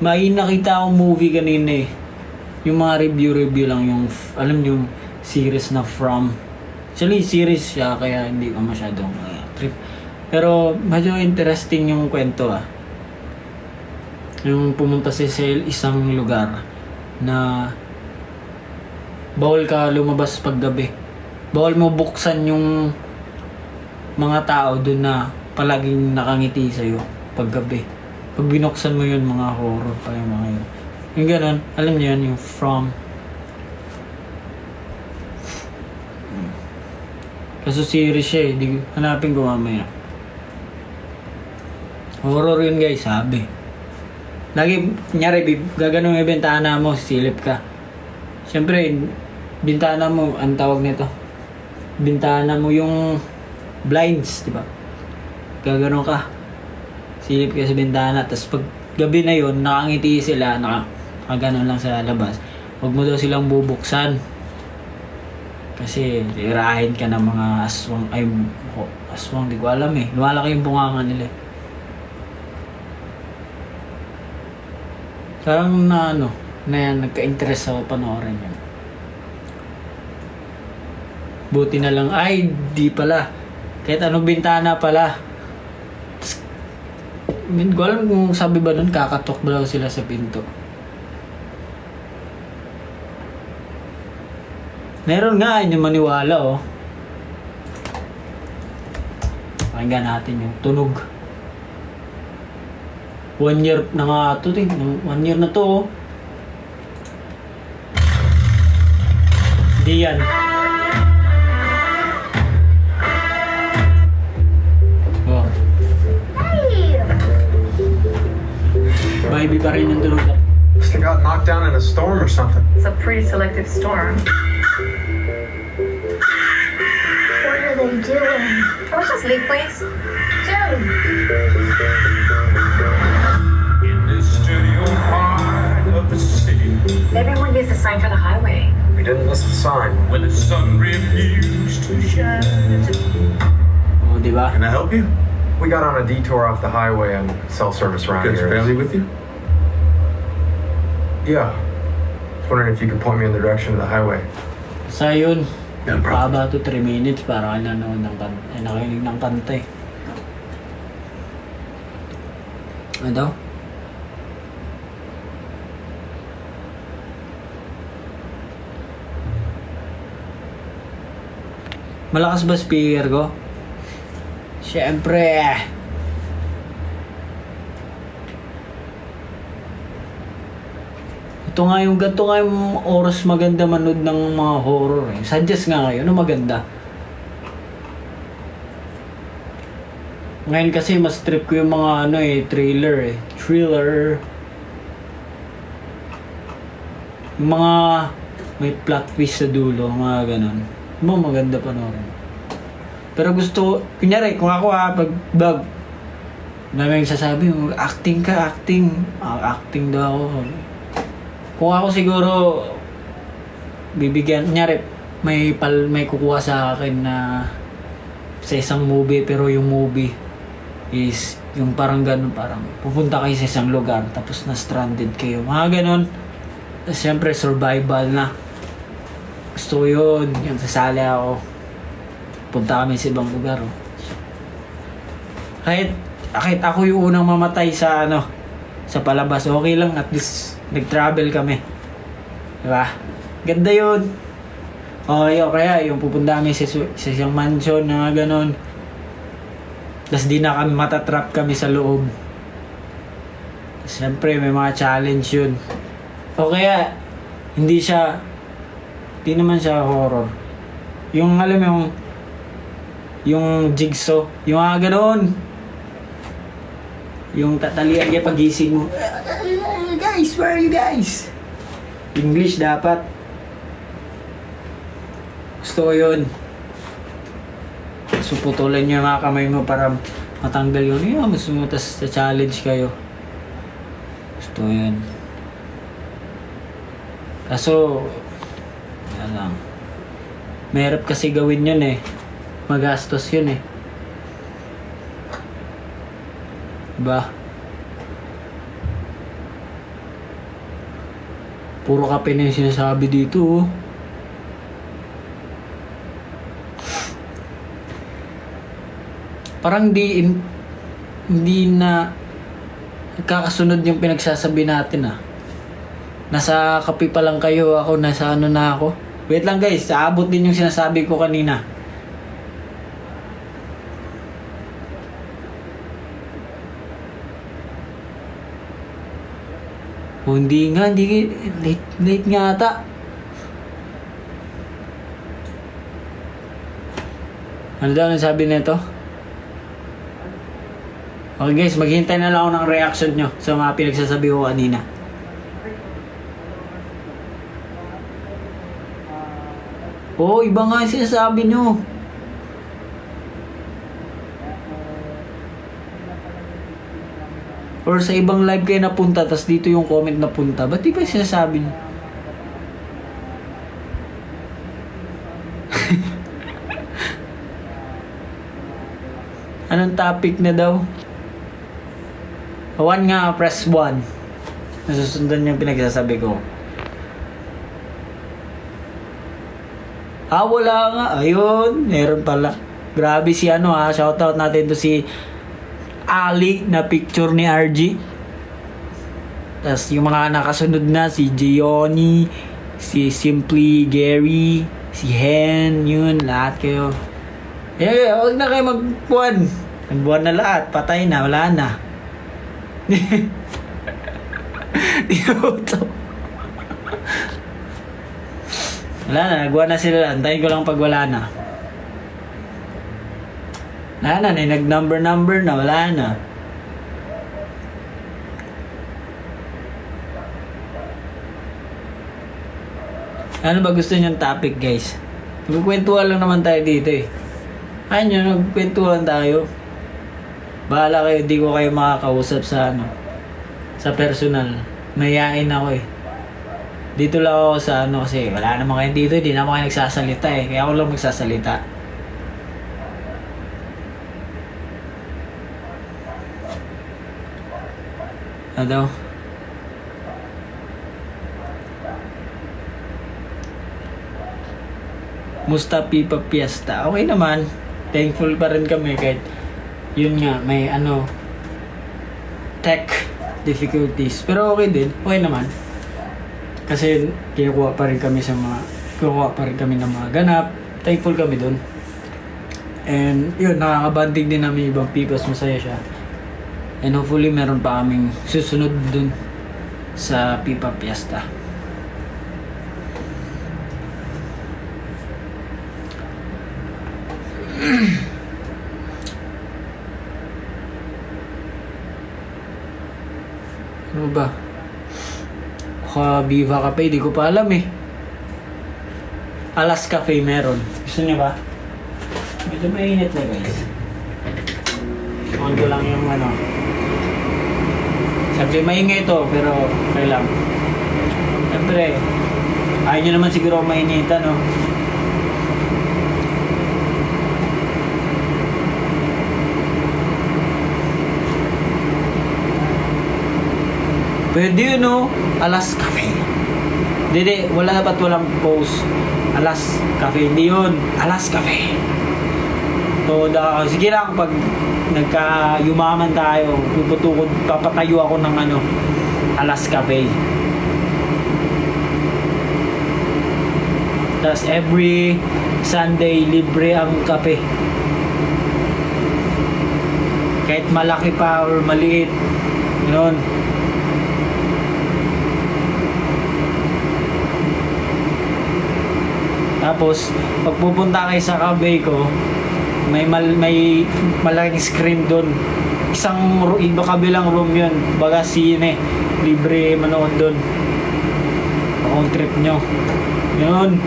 May nakita akong movie kanina eh. Yung mga review lang yung, alam niyo, yung series na From. Actually, series siya, kaya hindi ko masyadong trip. Pero, medyo interesting yung kwento ah. Yung pumunta sa isang lugar na bawal ka lumabas paggabi. Bawal mo buksan yung mga tao doon na palaging nakangiti sa'yo paggabi. Pag binuksan mo yun, mga horror pa yung mga yun. Yung ganun, alam niyo yun, yung From. Kaso series siya eh, hanapin ko mamaya. Horror yun guys, sabi. Lagi, kunyari, gaganong yung bintana mo, silip ka. Siyempre, bintana mo, ang tawag nito. Bintana mo yung blinds, di ba? Gaganong ka. Silip ka sa bintana, tapos pag gabi na yun, nakangiti sila, nakaganon lang sa labas. Huwag mo daw silang bubuksan. Kasi irahin ka ng mga aswang, aswang, di ko alam eh. Lumalaki yung bunganga nila eh. Parang nagka-interest ako panoorin yun. Buti na lang, di pala. Kahit anong bintana pala. Hindi ko alam kung sabi ba nun, kakatok ba daw sila sa pinto. Meron nga, hindi maniwala oh. Pakinggan natin yung tunog. 1 year na nga ito eh. 1 year na to oh. Di yan. Oh. Baby pa rin yung tunog. Must have got knocked down in a storm or something. It's a pretty selective storm. What are they doing? Can we just leave, please? Dude! In this studio part of the city, Maybe we use the sign for the highway. We didn't miss the sign. when the sun refused to shine. Oh, di ba? Can I help you? We got on a detour off the highway and cell service around Got here. your family with you? Yeah. I was wondering if you could point me in the direction of the highway. Sa yun, Haba to 3 minutes para ka nanonood ng kanta. Nakinig ng kanta eh. Ano daw? Malakas ba speaker ko? Siyempre. Ito nga yung ganito nga yung oras maganda manood ng mga horror eh. Suggest nga kayo, ano maganda? Ngayon kasi mas trip ko yung mga ano eh, thriller eh. Thriller. Yung mga may plot twist sa dulo, mga ganon. Yung mga maganda panoorin. Pero gusto, kunyari, kung ako pag vlog, dami yung sasabi, acting ka, acting. Acting daw ako. Kung ako siguro, bibigyan, kunyari, may kukuha sa akin na sa isang movie, pero yung movie is yung parang ganun, parang pupunta kayo sa isang lugar, tapos na-stranded kayo. Mga ganun. Tapos syempre, survival na. Gusto ko yun, yung sasali ako. Punta kami sa ibang lugar. Oh. Kahit ako yung unang mamatay sa sa palabas, okay lang, at least nag-travel kami. Diba? Ganda yun. Okay, kaya yung pupunta kami sa isang mansion na ganon. Tapos di na kami matatrap kami sa loob. Siyempre may mga challenge yun. O kaya hindi naman siya horror. Yung alam mo yung jigsaw, yung ganon. Yung tatalian niya pagising mo. Guys, where are you guys? English dapat. Gusto ko yun. So putulan niyo yung mga kamay mo para matanggal yun. Mas sumutas sa challenge kayo. Gusto ko yun. Kaso, yan lang. Mahirap kasi gawin yun eh. Magastos yun eh. Diba? Puro kape na yung sinasabi dito oh. Parang hindi na nagkakasunod yung pinagsasabi natin ah. Nasa kape pa lang kayo, ako nasa na ako. Wait lang guys, aabot din yung sinasabi ko kanina. O hindi nga, late nga ata. Ano daw ang sabi nito? Okay guys, maghintay na lang ako ng reaction nyo sa mga pinagsasabi ko kanina. Oo, iba nga yung sinasabi nyo. Or sa ibang live kayo napunta, tas dito yung comment napunta. Ba't di ba yung sinasabi nyo? Anong topic na daw? 1 nga, press 1. Nasusundan yung pinagsasabi ko. Wala nga. Ayun, meron pala. Grabe si shoutout natin to si Ali na picture ni RG. Tapos yung mga nakasunod na, si Gioni, si Simply Gary, si Hen, yun, lahat kayo. Huwag na kayo magbuwan. Nagbuwan na lahat, patay na, wala na. Wala na, nagbuwan na sila. Antayin ko lang pag wala na. Wala na, nag-number na, wala na. Ano ba gusto niyong topic guys? Magkukwentuhan lang naman tayo dito eh. Ayun yun, magkukwentuhan tayo. Bahala kayo, di ko kayo makakausap sa sa personal. Mayayain ako eh. Dito lang ako sa kasi wala naman kayo dito, di naman kayo nagsasalita eh. Kaya ako lang magsasalita. Ano? Musta Pipa Fiesta. Okay naman. Thankful pa rin kami kahit yun nga, may tech difficulties. Pero okay din. Okay naman. Kasi kinukuha pa rin kami ng mga ganap. Thankful kami dun. And yun, nakakabanding din namin ibang Pipas. Masaya siya. And hopefully meron pa kaming susunod dun sa Pipa Fiesta. Ano ba? Viva Cafe, di ko pa alam eh. Alas Cafe meron. Gusto niyo ba? Medyo mainit na guys. On ko lang yung sabi maingay ito, pero okay lang. Siyempre, ayaw nyo naman siguro mainitan, no? Pwede yun, no? Alas Cafe. Hindi, walang post. Alas Cafe, hindi yun. Alas Cafe. So, sige lang, pag nagka-yumaman tayo, papatayo ako ng Alas Cafe. Tapos every Sunday, libre ang kape. Kahit malaki pa or maliit. Yun. Tapos, pag pupunta kayo sa cafe ko, may malaking screen doon. Iba kabilang room yun. Baga sine. Libre manood doon. Kung trip nyo. Yun.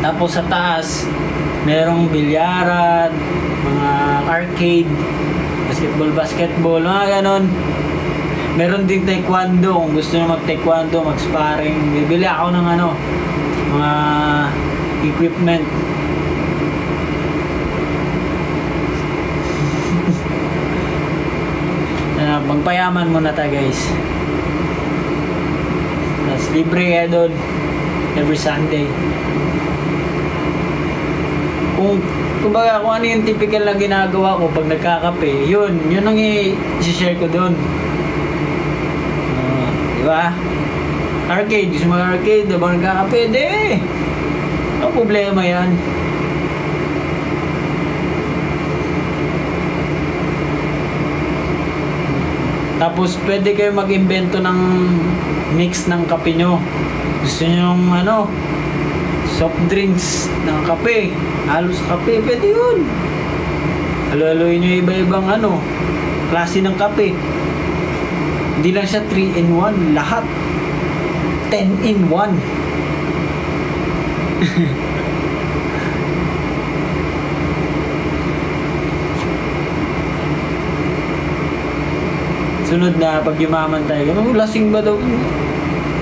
Tapos sa taas, merong bilyaran, mga arcade, basketball, mga ganon. Meron ding taekwondo. Kung gusto nyo mag-taekwondo, mag-sparring, bibili ako ng mga equipment. Magpayaman muna tayo guys. Tapos libre kayo doon every Sunday. Kung ano yung typical na ginagawa ko pag nagkakape, yun ang i-share ko doon. Diba? Arcade, gusto mag-arcade habang nagkakape, ang problema yan. Tapos pwede kayo mag-imbento ng mix ng kape nyo. Gusto nyo yung soft drinks ng kape, halos kape, pwede yun. Halo-haloyin nyo iba-ibang klase ng kape. Hindi lang siya 3-in-1, lahat 10-in-1. Sunod na pag yumaman tayo, lasing ba daw?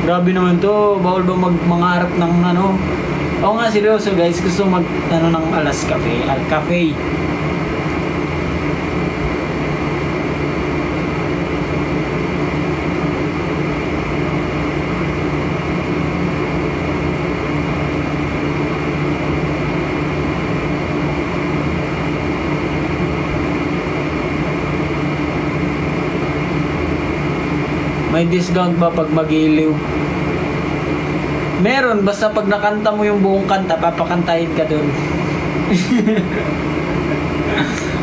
Grabe naman to, bawal ba mangarap ng Oo nga, seryoso guys, gusto ng Alas Cafe, Al Cafe. May discount ba pag mag-iliw? Meron, basta pag nakanta mo yung buong kanta, papakantahin ka dun.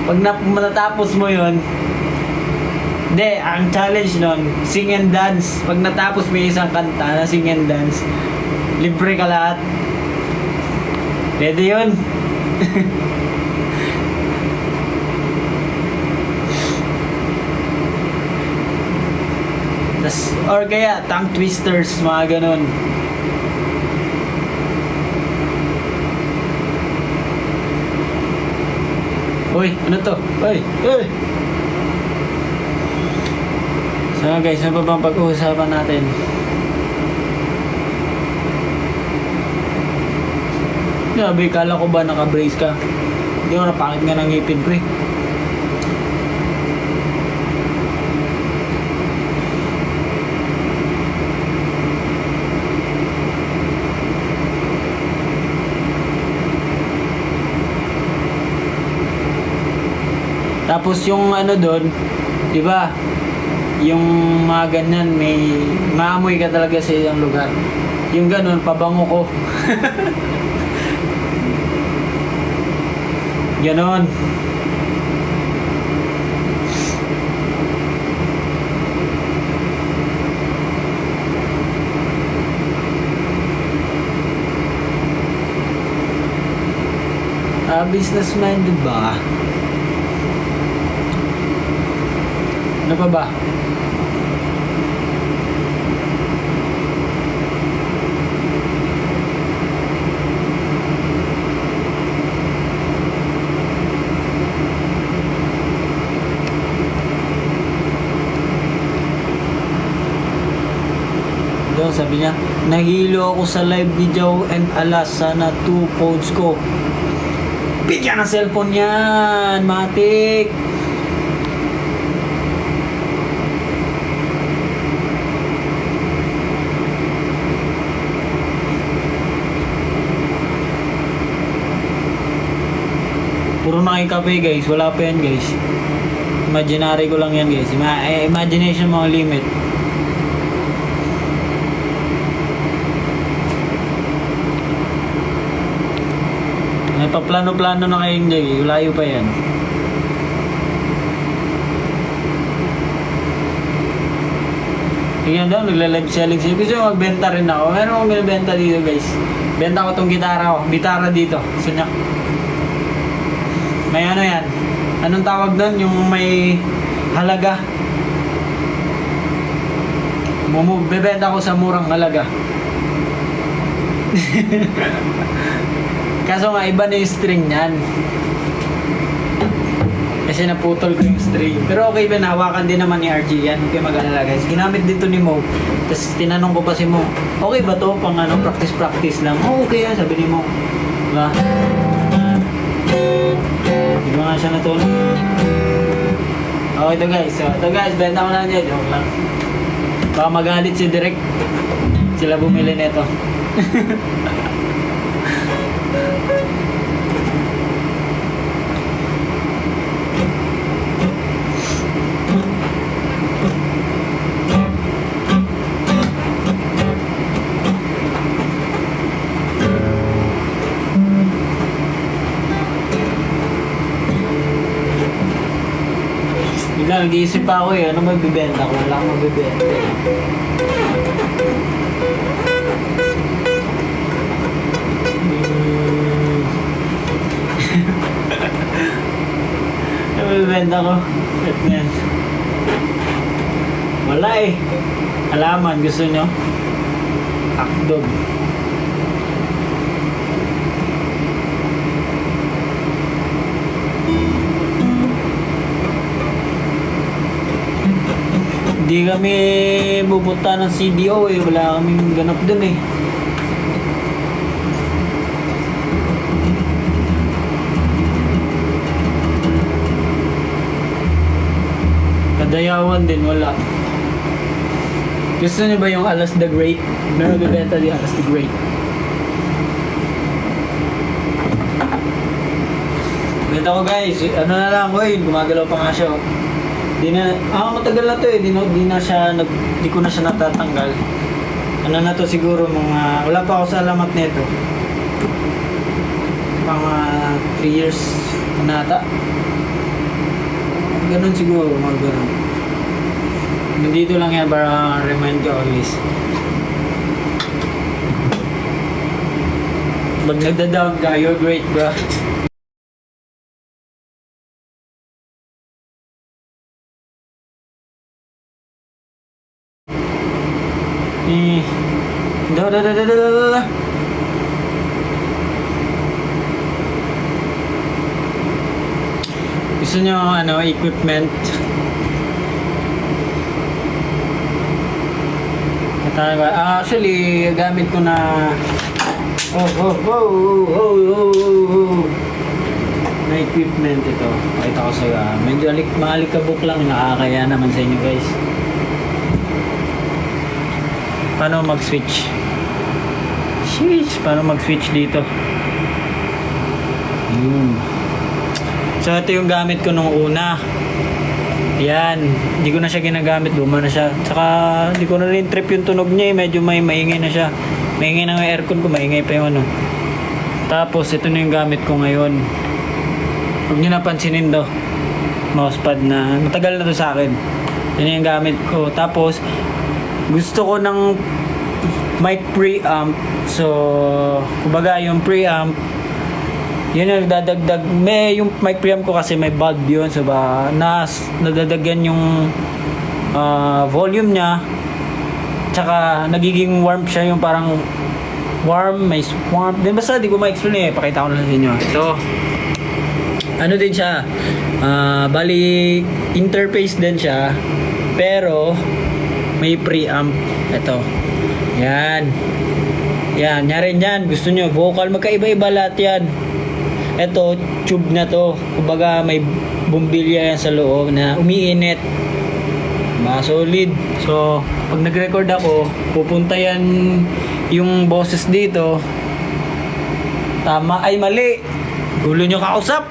Pag natapos mo yun, ang challenge nun, sing and dance. Pag natapos mo yung isang kanta na sing and dance, libre ka lahat. Pwede yun. Or kaya tongue twisters, mga ganun. Uy, ano to? Uy! So guys, ano pa bang pag-uusapan natin? Grabe, kala ko ba naka-brace ka? Hindi ko napakit nga ng ngipin ko eh. Tapos yung ano doon, di ba? Yung mga ganyan, may maamoy ka talaga sa isang lugar. Yung ganun, pabango ko. Ganon. Business minded ba? Ano pa ba? Doon sabi niya, nahilo ako sa live ni Joe and alas, sana 2 phones ko. Bigyan ng cellphone yan, matik. Puro nakikape guys, wala pa yan guys. Imaginary ko lang yan guys. Imagination mo ang limit. May paplano-plano na kayong Jay, layo pa yan. Tingnan daw, nagla-live selling siya. Gusto nyo magbenta rin ako. Meron akong binibenta dito guys. Benta ko tong gitara ko. Gitara dito. Gusto nyo? May ano yan. Anong tawag doon? Yung may halaga. Bebenta ko sa murang halaga. Kaso nga, iba na yung string niyan. Kasi naputol ko yung string. Pero okay ba, nahawakan din naman ni RG yan. Okay, mag-alala guys. Ginamit dito ni Mo. Tapos tinanong ko pa si Mo, okay ba to? Pang ano, practice lang. Oh, okay yan, sabi ni Mo. Diba? Di ba nga siya natulog? Okay, ito guys. So, ito guys, benta ko lang dyan. Joke lang. Baka magalit si Direk. Sila bumili nito. Bigla nag-iisip pa ako eh, ano mabibenta ko? Wala akong mabibenta eh. Ano mabibenta ko? Wala eh. Halaman, gusto nyo? Hotdog. Hindi kami pupunta ng CDO eh. Wala kaming ganap dun eh. Kadayawan din, wala. Gusto niyo ba yung Alas the Great? Meron bibenta di Alas the Great. Benta ko guys, ano na lang ko yun, gumagalaw pa nga siya. Di na, matagal na to eh, di ko na siya natatanggal. Ano na to siguro, mga, wala pa ako sa alamat nito. Mga 3 years na ata. Ganun siguro, mga ganun. Nandito lang yan para remind you always. Pag nagda-down ka, you're great bro. Gusto nyo ano, equipment? Actually, gamit ko na na equipment ito. Pakita ko sa'yo. Medyo maalikabok lang, nakakaya naman sa inyo guys. Paano mag-switch? Sheesh, paano mag-switch dito? Yun. So ito yung gamit ko nung una. Yan, hindi ko na siya ginagamit, luma na siya. Tsaka hindi ko na rin trip yung tunog niya eh. Medyo maingay na siya. Maingay na yung aircon ko, maingay pa yung ano. Tapos ito na yung gamit ko ngayon. Huwag nyo napansinin to. Mousepad na, matagal na to sa akin. Yan yung gamit ko. Tapos gusto ko ng mic preamp. So kumbaga yung preamp, yun yung nagdadagdag. Yung mic preamp ko kasi may bulb yun. So ba, nadadagyan yung volume niya. Tsaka nagiging warm siya, yung parang warm, may warm. Then basta di ko ma-explain eh. Pakita ko lang sa inyo. Ito. Ano din siya? Bali, interface din siya. Pero may preamp. Ito. Yan. Yan. Nyari yan. Gusto nyo, vocal. Magkaiba-iba lahat yan. Ito, tube na to. Kumbaga may bumbilya yan sa loob na umiinit. Solid. So, pag nag-record ako, pupunta yan yung boses dito. Tama. Ay, mali. Gulo nyo kausap.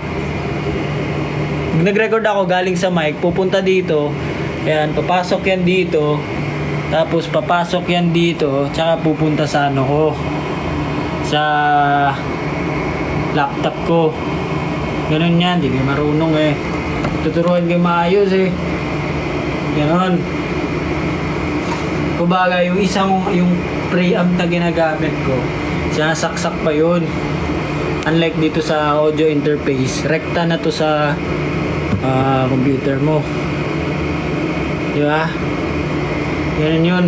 Pag nag-record ako galing sa mic, pupunta dito. Yan, papasok yan dito. Tapos papasok yan dito. Tsaka pupunta sa ano ko. Sa laptop ko. Ganun yan, di kayo marunong eh. Tuturuan kayo maayos eh. Ganon. Kumbaga yung preamp na ginagamit ko, sinasaksak pa yun. Unlike dito sa audio interface, rekta na to sa computer mo. Di ba? Ganun yun.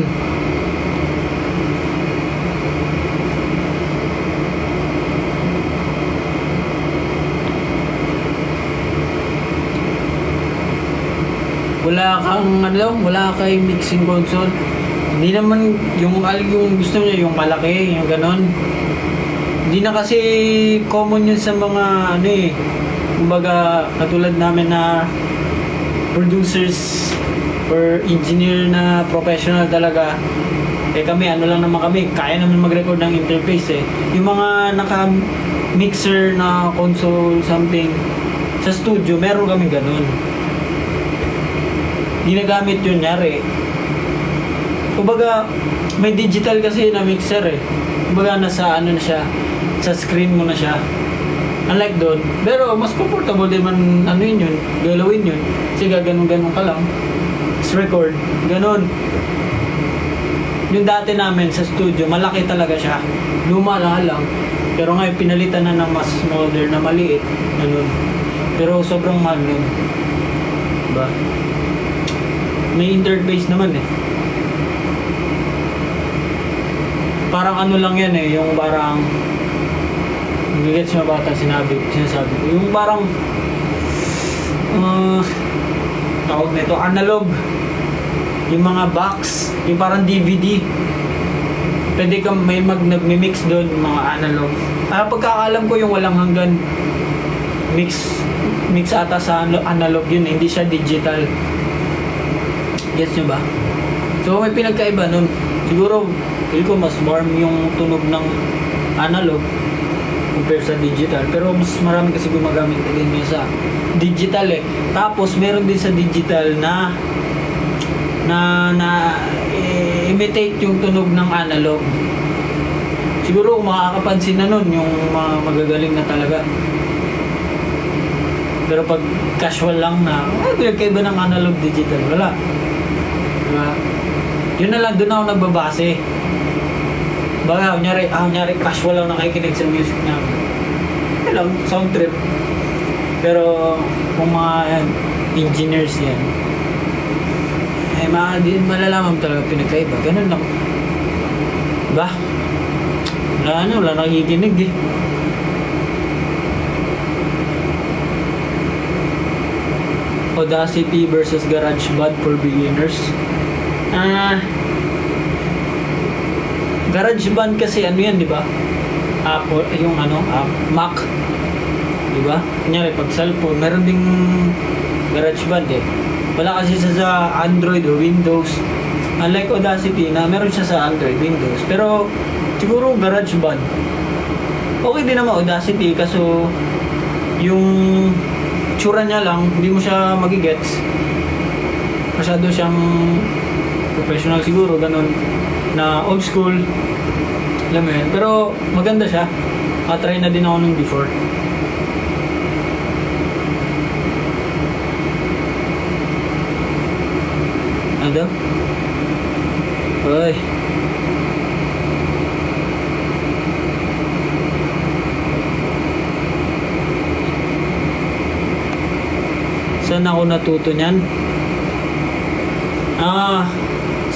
Wala kang mixing console. Hindi naman yung gusto niya yung malaki, yung ganon. Hindi na kasi common yun sa mga ano eh. Kumbaga katulad namin na producers or engineer na professional talaga. Eh kami ano lang naman kami, kaya naman mag-record ng interface eh. Yung mga naka-mixer na console something sa studio, meron kami ganon. Ginagamit yun nyari. Kumbaga may digital kasi na mixer eh. Kumbaga nasa ano na siya, sa screen mo na siya. Unlike doon, pero mas comfortable din man ano yun, galawin yun. Kasi ganun ka lang. Just record, ganun. Yung dati namin sa studio, malaki talaga siya. Luma lang. Pero ngayon pinalitan na ng mas modern na maliit. Ganun. Pero sobrang mahal yun. Diba? May interface naman eh. Parang ano lang yan eh, yung parang gigets mo bata sinasabi ko. Yung parang tawag nito, analog. Yung mga box, yung parang DVD. Pwede kang may nagmi-mix doon, mga analog. Pagkakalam ko yung walang hanggan mix ata sa analog yun, hindi siya digital. Gets nyo ba? So may pinagkaiba nun. Siguro feel ko mas warm yung tunog ng analog compare sa digital. Pero mas marami kasi gumagamit din niya sa digital eh. Tapos meron din sa digital na imitate yung tunog ng analog. Siguro makakapansin na nun yung mga magagaling na talaga. Pero pag casual lang na, pinagkaiba ng analog digital, wala. Diba? Yun na lang, doon ako nagbabase. Baka, kunyari casual lang nakikinig sa music na. Kaya lang, sound trip. Pero, kung mga engineers yan, eh, malalaman talaga pinagkaiba. Ganun lang. Diba? Wala nakikinig eh. Audacity versus GarageBand for beginners. GarageBand kasi ano yan, di ba? Apple, yung Mac. Di ba? Kunyari, pag cellphone, meron ding GarageBand eh. Wala kasi sa Android o Windows. Unlike Audacity na meron siya sa Android, Windows. Pero siguro GarageBand. Okay din naman Audacity kaso yung itsura niya lang, hindi mo siya magigets. Masyado siyang professional siguro, ganun. Na old school. Alam mo yun. Pero maganda siya. Try na din ako nung before. Ano daw? Uy. Saan ako natuto niyan?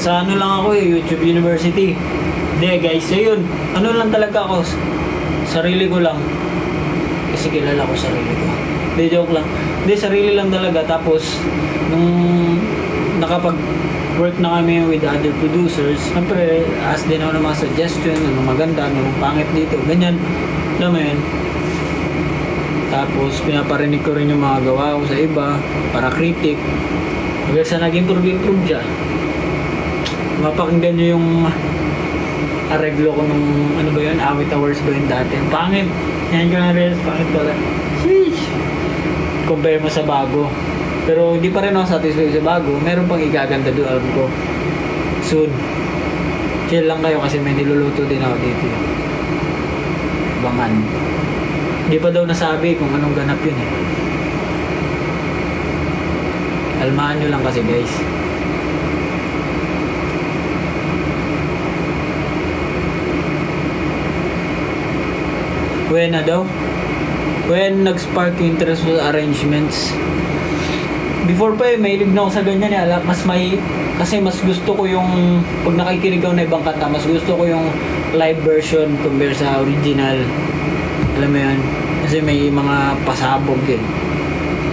Sa ano lang ako YouTube University. Hindi guys, so yun. Ano lang talaga ako. Sarili ko lang. Kasi kilala ko sarili ko. Hindi, joke lang. Hindi, sarili lang talaga. Tapos, nung nakapag-work na kami with other producers, siyempre, ask din ako ng mga suggestion, ano maganda, ano pangit dito, ganyan. Alam mo yun? Tapos, pinaparinig ko rin yung mga gawa ko sa iba, para critic. Hanggang sa nag-improve siya. Mapakinggan nyo yung areglo ko nung, ano ba yun, Awit Awards ba yun dati. Pangit. Yan ko na rin, pangit pala. Sheesh! Compare mo sa bago. Pero hindi pa rin ako satisfied sa bago. Meron pang igaganda doon album ko. Soon. Chill lang kayo kasi may niluluto din ako dito. Bangan. Hindi pa daw nasabi kung anong ganap yun eh. Almahan nyo lang kasi guys. When na daw? When nag-spark yung interest sa arrangements. Before pa mahilig na ako sa ganyan eh. Kasi mas gusto ko yung, pag nakikinig ako na ibang kanta, mas gusto ko yung live version compare sa original. Alam mo yun? Kasi may mga pasabog eh.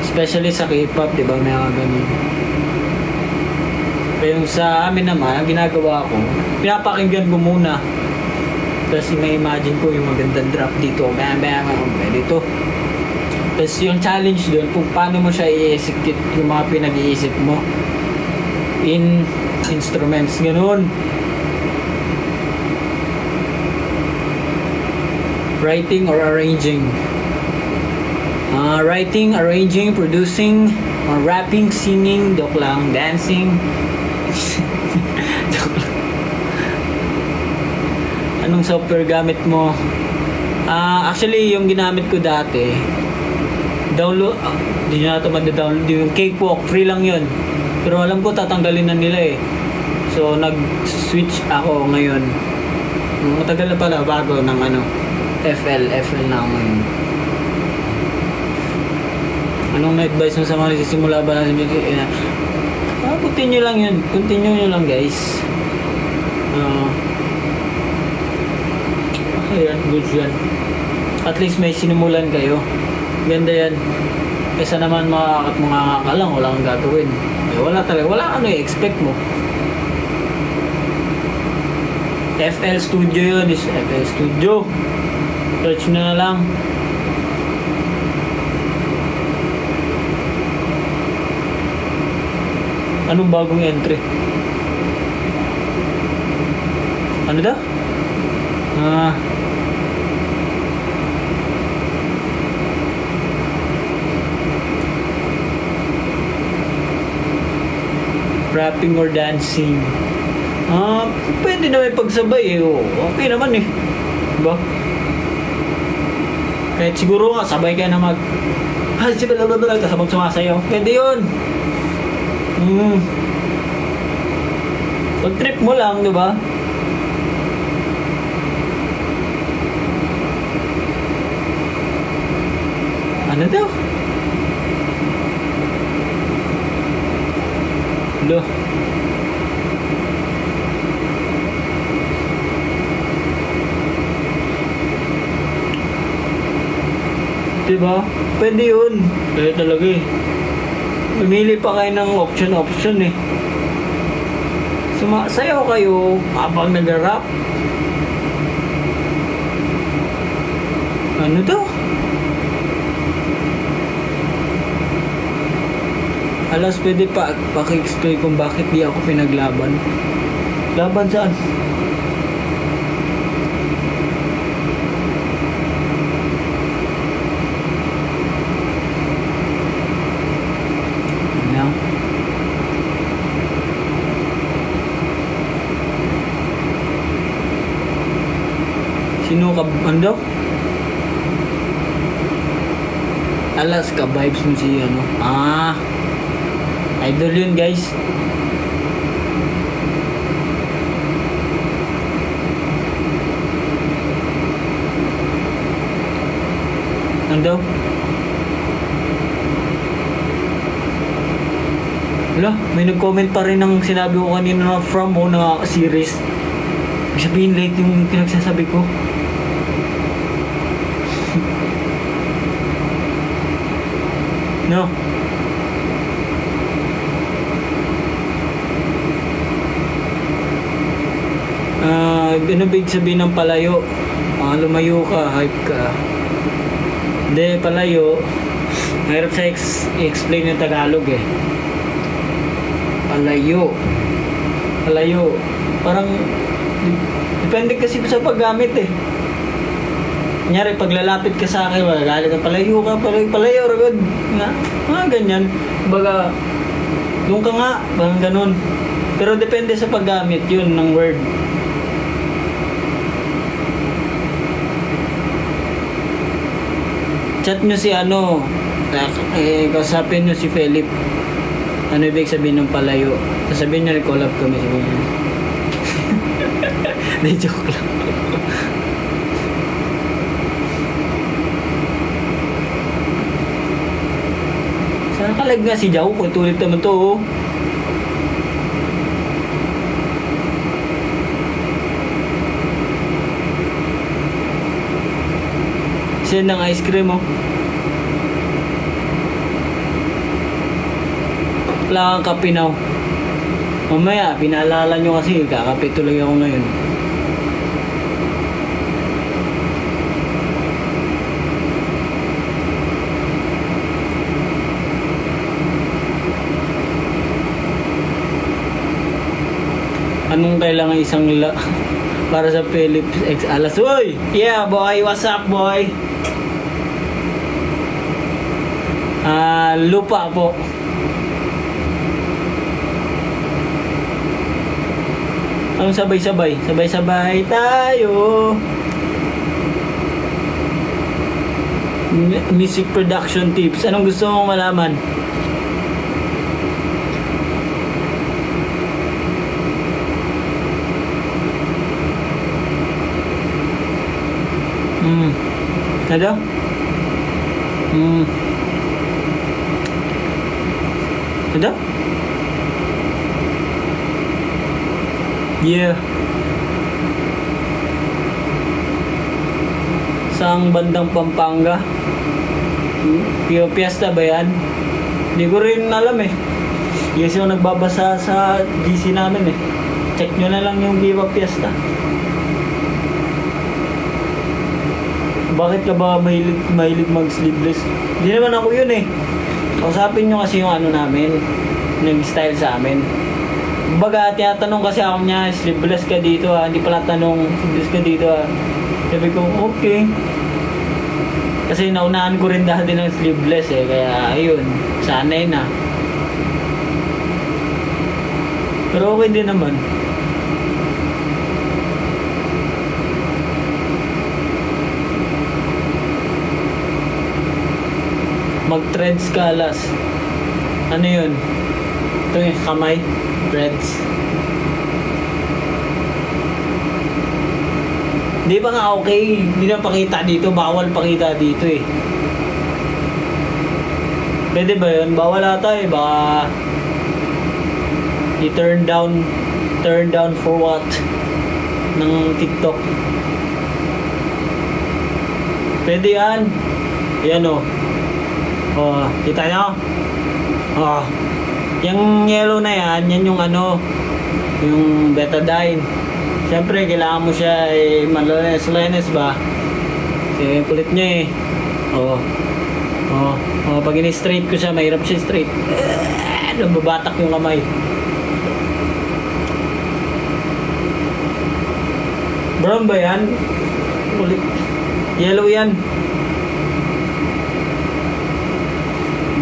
Especially sa K-pop, di ba? May mga ganun. Pero yung sa amin naman, ang ginagawa ko, pinapakinggan ko muna. Tapos may imagine ko yung magandang drop dito. Dito. Tapos yung challenge doon, kung paano mo siya i-execute yung mga pinag-iisip mo in instruments. Ganun. Writing or arranging. Writing, arranging, producing, rapping, singing, joke lang, dancing. Joke lang. Anong software gamit mo? Actually, yung ginamit ko dati, download, hindi nyo natin mada-download, yung Cakewalk, free lang yun. Pero alam ko, tatanggalin na nila eh. So, nag-switch ako ngayon. Matagal na pala, bago ng FL na ako ngayon. Anong na-advise mo sa mga nagsisimula ba na sa music? Continue lang yun. Continue nyo lang guys. Ayan, good yan. At least may sinimulan kayo. Ganda yan. Kesa naman mga ka lang, wala kang gagawin. Wala talaga. Wala ano i-expect mo. FL Studio yun. Is FL Studio. Search na lang. Anong bagong entry? Ano daw? Rapping or dancing? Pwede na may pagsabay eh. Okay naman eh. Diba? Kahit siguro nga, sabay ka na kasabag sumasayaw. Pwede yun. Pag trip mo lang, diba? Ano daw? Lo. Diba? Pwede yun. Kaya talaga eh. Pumili pa kayo ng option eh. Sumasayaw kayo habang nag-rap. Ano daw? Alas, pwede pa paki-explain kung bakit di ako pinaglaban. Laban saan? ano daw? Alaska vibes mo si ano? Idol yun guys. Ano daw? Wala, may nag-comment pa rin ng sinabi ko kanina na From Home na series. Ibig sabihin late yung pinagsasabi ko. No? Ano ba ibig sabihin ng palayo? Lumayo ka, hype ka. Hindi, palayo. Mahirap sa i-explain yung Tagalog eh. Palayo. Parang depende kasi sa paggamit eh. Kunyari, paglalapit ka sa akin, magagalit ka, palayo, ragod. Nga, ganyan. Baga, doon ka nga, parang ganun. Pero depende sa paggamit yun ng word. Chat nyo si kausapin nyo si Philip. Ano ibig sabihin ng palayo? Sabihin nyo, collab kami, sabihin nyo. Hindi, joke lang. Sana kalag nga si Jao, tulit naman to oh. Send ng ice cream oh. Wala kang kapinaw. Mamaya, pinaalala nyo kasi, kakape tuloy ako ngayon. Anong kailangan isang para sa Philips X Alas? Uy! Yeah boy! What's up boy? Lupa po. Anong sabay-sabay? Sabay-sabay tayo. Music production tips. Anong gusto mong malaman? Ano? Ano? Yeah. Saang bandang Pampanga? Fiesta ba yan? Hindi ko rin alam eh. Yes, yung nagbabasa sa GC namin eh. Check nyo na lang yung Viva Fiesta. Bakit ka ba mahilig mag-sleeveless? Hindi naman ako yun eh. Kausapin nyo kasi yung ano namin, nag-style sa amin. Baga, tinatanong kasi ako niya, sleeveless ka dito ha. Hindi pala tanong, sleeveless ka dito ha. Sabi ko, okay. Kasi naunahan ko rin dati ng sleeveless eh. Kaya ayun, sanay na. Pero okay din naman. Mag-threads ka alas. Ano yun? Ito yung kamay. Threads. Di ba nga okay? Hindi na pakita dito. Bawal pakita dito eh. Pwede ba yun? Bawal ata eh. Baka i-turn down for what? Ng TikTok. Pwede yan. Yan o. Oh, kita nyo? Oh. Yung yellow na yan, yan yung ano, yung betadine. Siyempre, kailangan mo siya malones ba? Kasi kulit niya eh. Oh. Pag in-straight ko siya, mahirap siya straight. Nababatak yung kamay. Brown ba yan? Kulit. Yellow yan.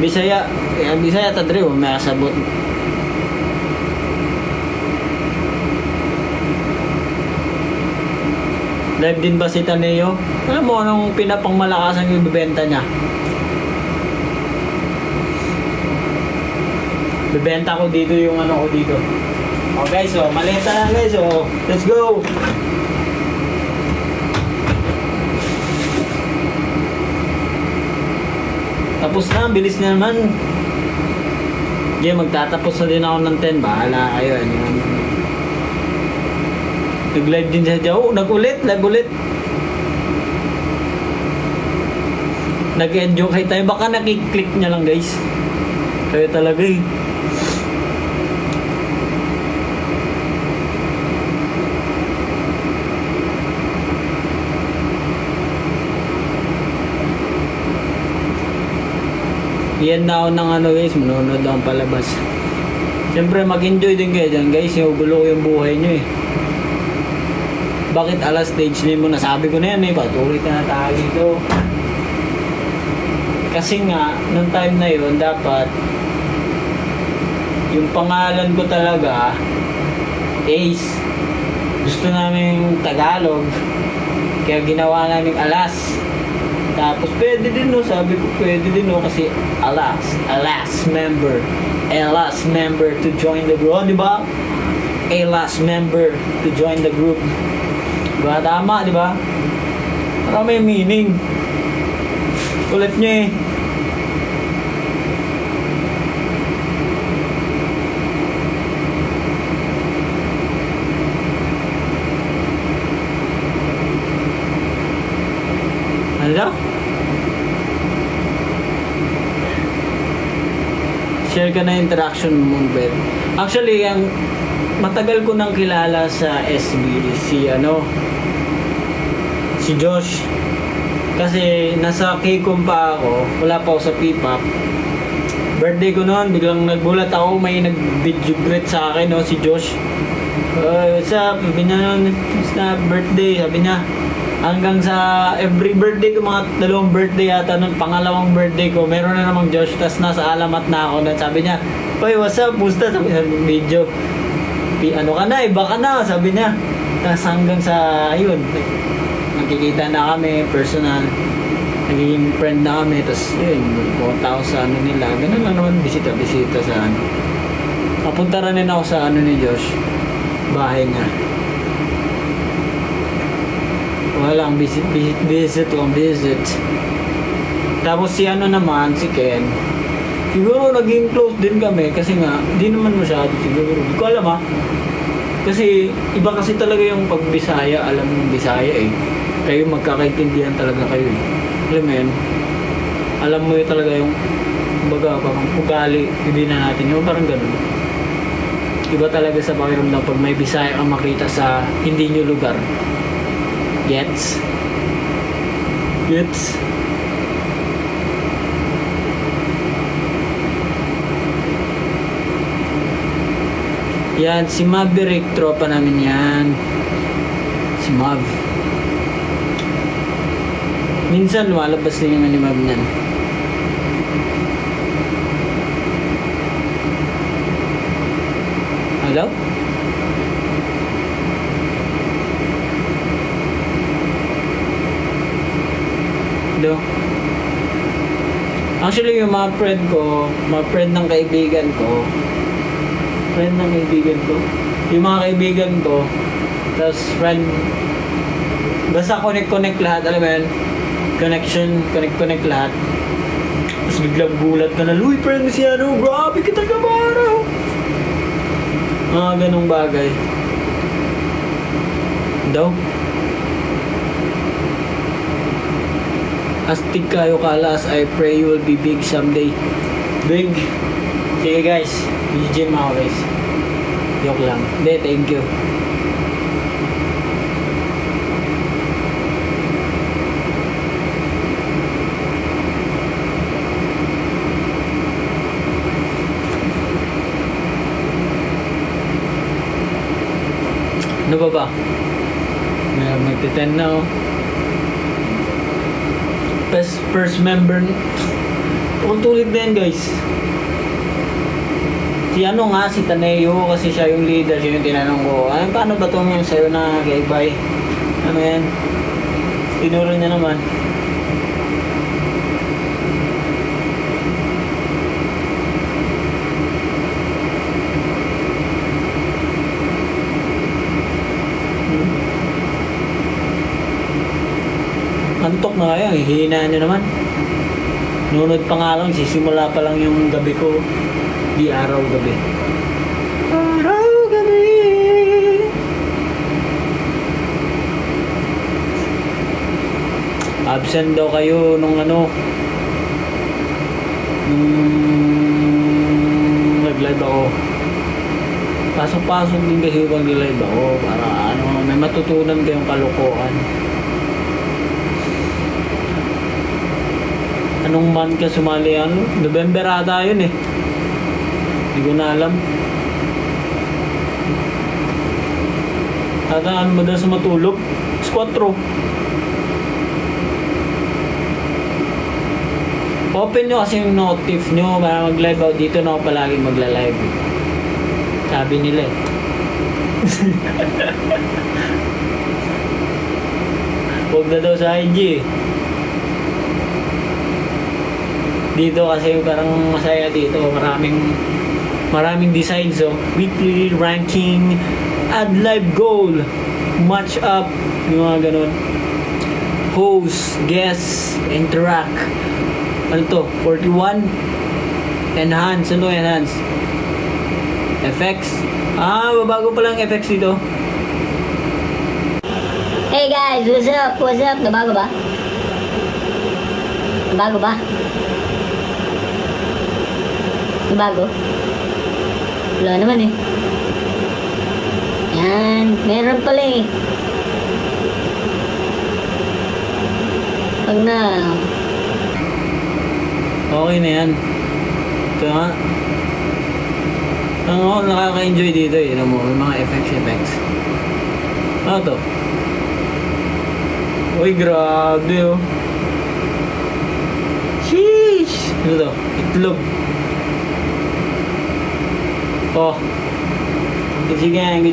Bisaya tadri may asabot. Live din ba si Taneo? Alam mo, anong pinapangmalakasan yung bibenta niya? Bibenta ko dito yung ano ko dito. Okay, so maleta lang guys. So, let's go! Tapos na, ang bilis na naman. Okay, magtatapos na din ako ng 10. Bahala kayo. Nag-live din siya dyan. Oh, nag-ulit. Nag-enjoy tayo. Baka nakiklik niya lang guys. Kaya talaga eh. Yan na ako ng ano guys, manonood akong palabas. Siyempre mag-enjoy din kayo dyan guys, yung gulo ko yung buhay nyo eh. Bakit alas stage name mo? Nasabi ko na yan eh, patuloy na tayo dito. Kasi nga, nung time na yun, dapat yung pangalan ko talaga, Ace. Gusto namin Tagalog, kaya ginawa namin Alas. Tapos pwede din no, sabi ko pwede din no kasi alas member to join the group, di ba? Alas member to join the group. Diba? Tama, di ba? Parang may meaning. Ulit niya eh. Ano? Share ka na interaction mo, Ben. Actually, ang matagal ko nang kilala sa SB si Josh. Kasi nasa K-Com pa ako, wala pa ako sa P-Pop. Birthday ko noon, biglang nagbulat ako, may nag-video greet sa akin, no, si Josh. What's up? Sabi niya noon, na birthday, sabi niya. Hanggang sa every birthday ko, mga 2 birthday yata nun, pangalawang birthday ko, meron na namang Josh, tas nasa alamat na ako. Sabi niya, "Hoy, what's up? Musta?" Sabi niya, video. Ano ka na, iba ka na, sabi niya. Tas hanggang sa, ayun, nakikita na kami, personal, naging friend na kami, tas yun, pumunta ako sa ano nila, ganun lang naman, bisita-bisita sa ano. Papunta rin ako sa ano ni Josh, bahay niya. Walang visit. Tapos si ano naman, si Ken, siguro naging close din kami kasi nga, di naman masyado siguro. Hindi ko alam Kasi iba kasi talaga yung pag Bisaya, alam mo Bisaya eh. Kayo magkakaintindihan talaga kayo eh. Alam mo yun? Alam mo yun talaga yung baga, parang ugali, hindi na natin yung parang ganun. Iba talaga sa pakiramdam pag may Bisaya kang makita sa hindi nyo lugar. Gets? Yan, si Maverick, tropa namin yan. Si Mav. Minsan lumalabas din naman ni Mav niyan. Hello? Hello? Actually, yung mga friend ng kaibigan ko, yung mga kaibigan ko, tapos friend, basta connect lahat, alam mo yun, connect lahat, tapos biglang gulat ka na, "Luy, friend si ano, grabe kita kabara." Mga ganong bagay. Daw? Astig kayo kalas, I pray you will be big someday. Big? Sige guys, BJ ako guys. Joke lang. Hindi, thank you. Ano ba? Magti-10 na oh. First member. Tulid na yan guys. Si ano nga, si Taneo, kasi siya yung leader, siya yung tinanong ko, paano ba itong yung sa'yo na kay Bay? Ano yan? Tinuro niya naman. Antok na kayo, hihinaan nyo naman. Nunod pa nga lang, sisimula pa lang yung gabi ko. Di araw-gabi. Araw-gabi. Absent daw kayo nung nung nag-live ako. Pasok-pasok din kasi pag nag-live ako para may matutunan kayong kalokohan. Anong month ka sumali? November ata yun eh. Hindi ko na alam. Tataan mo daw sa matulog? 4. Open nyo kasi yung notif nyo para mag-live out dito na ako palagi magla-live. Sabi nila eh. Huwag na daw sa IG eh. Dito kasi parang masaya dito. Maraming designs oh. Weekly ranking, add live goal, match up, yung mga ganun. Host, guests, interact. Ano to? 41? Enhance. Ano enhance? Effects. Babago pa lang effects dito. Hey guys, what's up? What's up? Nabago ba? Nabago ba? Nabago? Wala naman eh. Yan, meron pala eh. Pag na... Okay na yan. Ito nga. Ako nakaka-enjoy dito eh. May mga effects. Ano to? Uy, grabe oh. Sheesh! Ano to? Itlog. Oh. Gucci gang.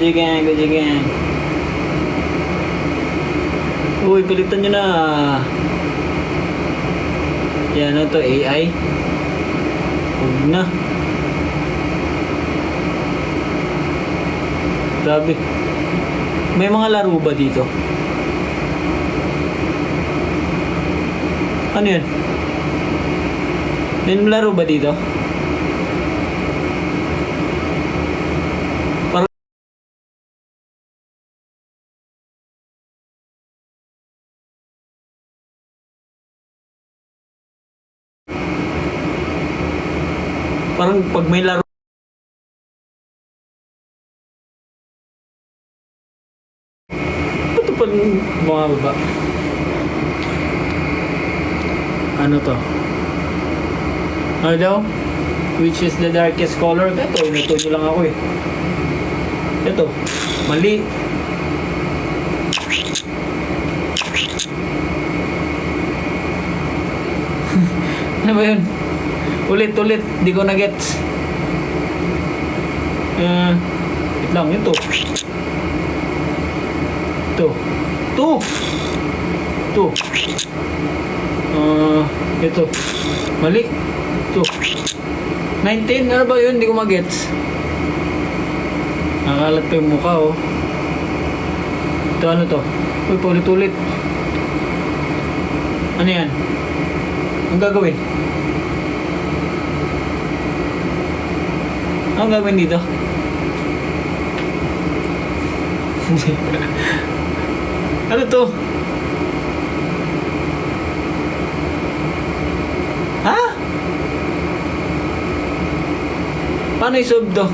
Uy, palitan nyo na. Yan na to, AI. Huwag na. Grabe. May mga laro ba dito? Ano yan? May laro ba dito? Parang pag may laro ito pa mga baba. Ano to? Ano daw? Which is the darkest color? Ito, inutulo lang ako eh. Ito, mali. Ano ba yun? Ulit, di ko na-gets. Wait lang, ito. Ito. Mali. Ito. 19, ano ba yun? Di ko ma-gets. Nakalat pa yung mukha, oh. Ito, ano to? Uy, paulit-ulit. Ano yan? Ang gagawin? Anong gagawin dito? Ano to? Ha? Paano i-solve to?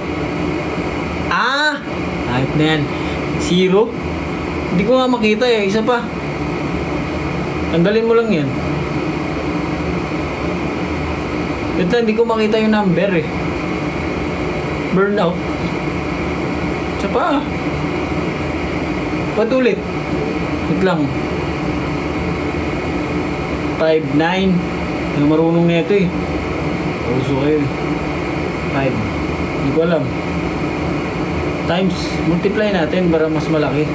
Ayop na yan. 0? Hindi ko nga makita eh. Isa pa. Tanggalin mo lang yan. Ito, hindi ko makita yung number eh. Burnout. Isa pa. Patulit. Wait lang. 5, 9. Yung marunong na ito eh. Uso kayo eh. 5. Hindi ko alam. Times. Multiply natin para mas malaki.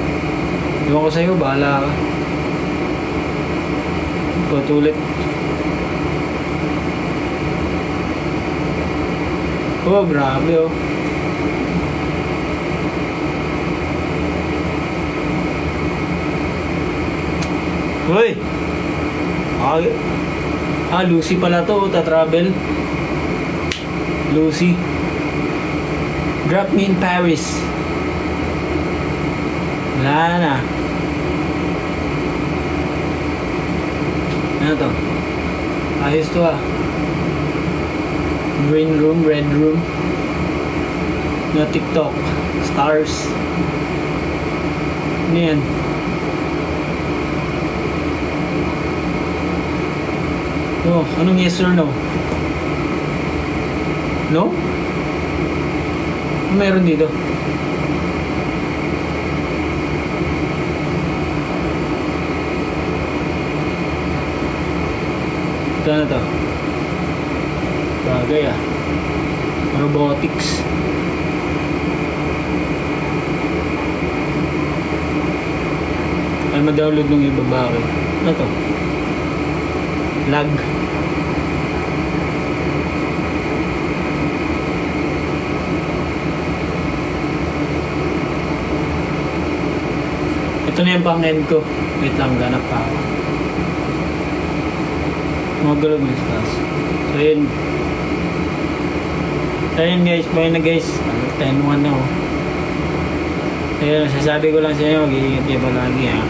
Iwan ko sa'yo, bahala ka. Patulit. Oh, grabe oh. Hoy! Lucy pala to, ta-travel. Lucy. Drop me in Paris. Wala na. Ano to? Ayos to ah. Green room, red room. No TikTok. Stars. Ano yan? Oh, anong yes or no? No? Ano meron dito? Ito na to. Bagay ah. Robotics. Ay ma-download nung iba bakit? Ano to? Lag. Ito na yung pang-end ko. Wait lang, ganap pa ako. Magulog na class. So yun. So yun guys, bye na guys. 10-1 na oh. So yun, sasabi ko lang sa inyo, mag-iingat kayo palagi ha.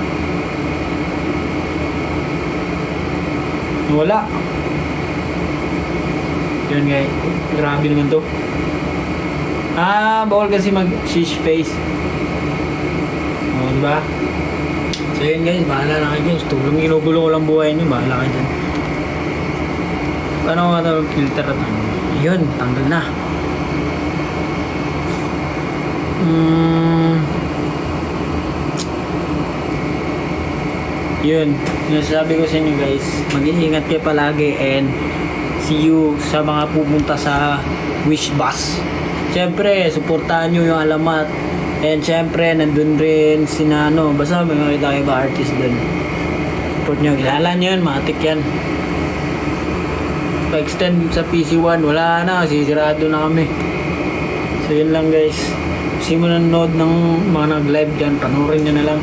Wala. Yun guys, grabe naman to. Bawal kasi mag-shish face. O, diba? So yun guys, bahala na kayo guys. Tulong ginugulo ko lang buhay nyo, bahala kayo dyan. Paano ko nga filter at ano? Yun, tanggal na. Yun, sinasabi ko sa inyo guys, mag-iingat kayo palagi and see you sa mga pupunta sa Wish Bus. Siyempre, suportahan nyo yung alamat. And siyempre, nandun rin sinano, basta may makita kayo ba artist dun. Support nyo, kilala nyo yun, matik yan. Pa-extend sa PC1, wala na, sisirado na kami. So yun lang guys. Kasi mo nanonood ng mga nag-live dyan, panoorin nyo na lang.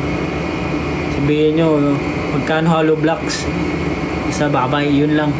Sabihin nyo, magkano hollow blocks. Sa babay, yun lang.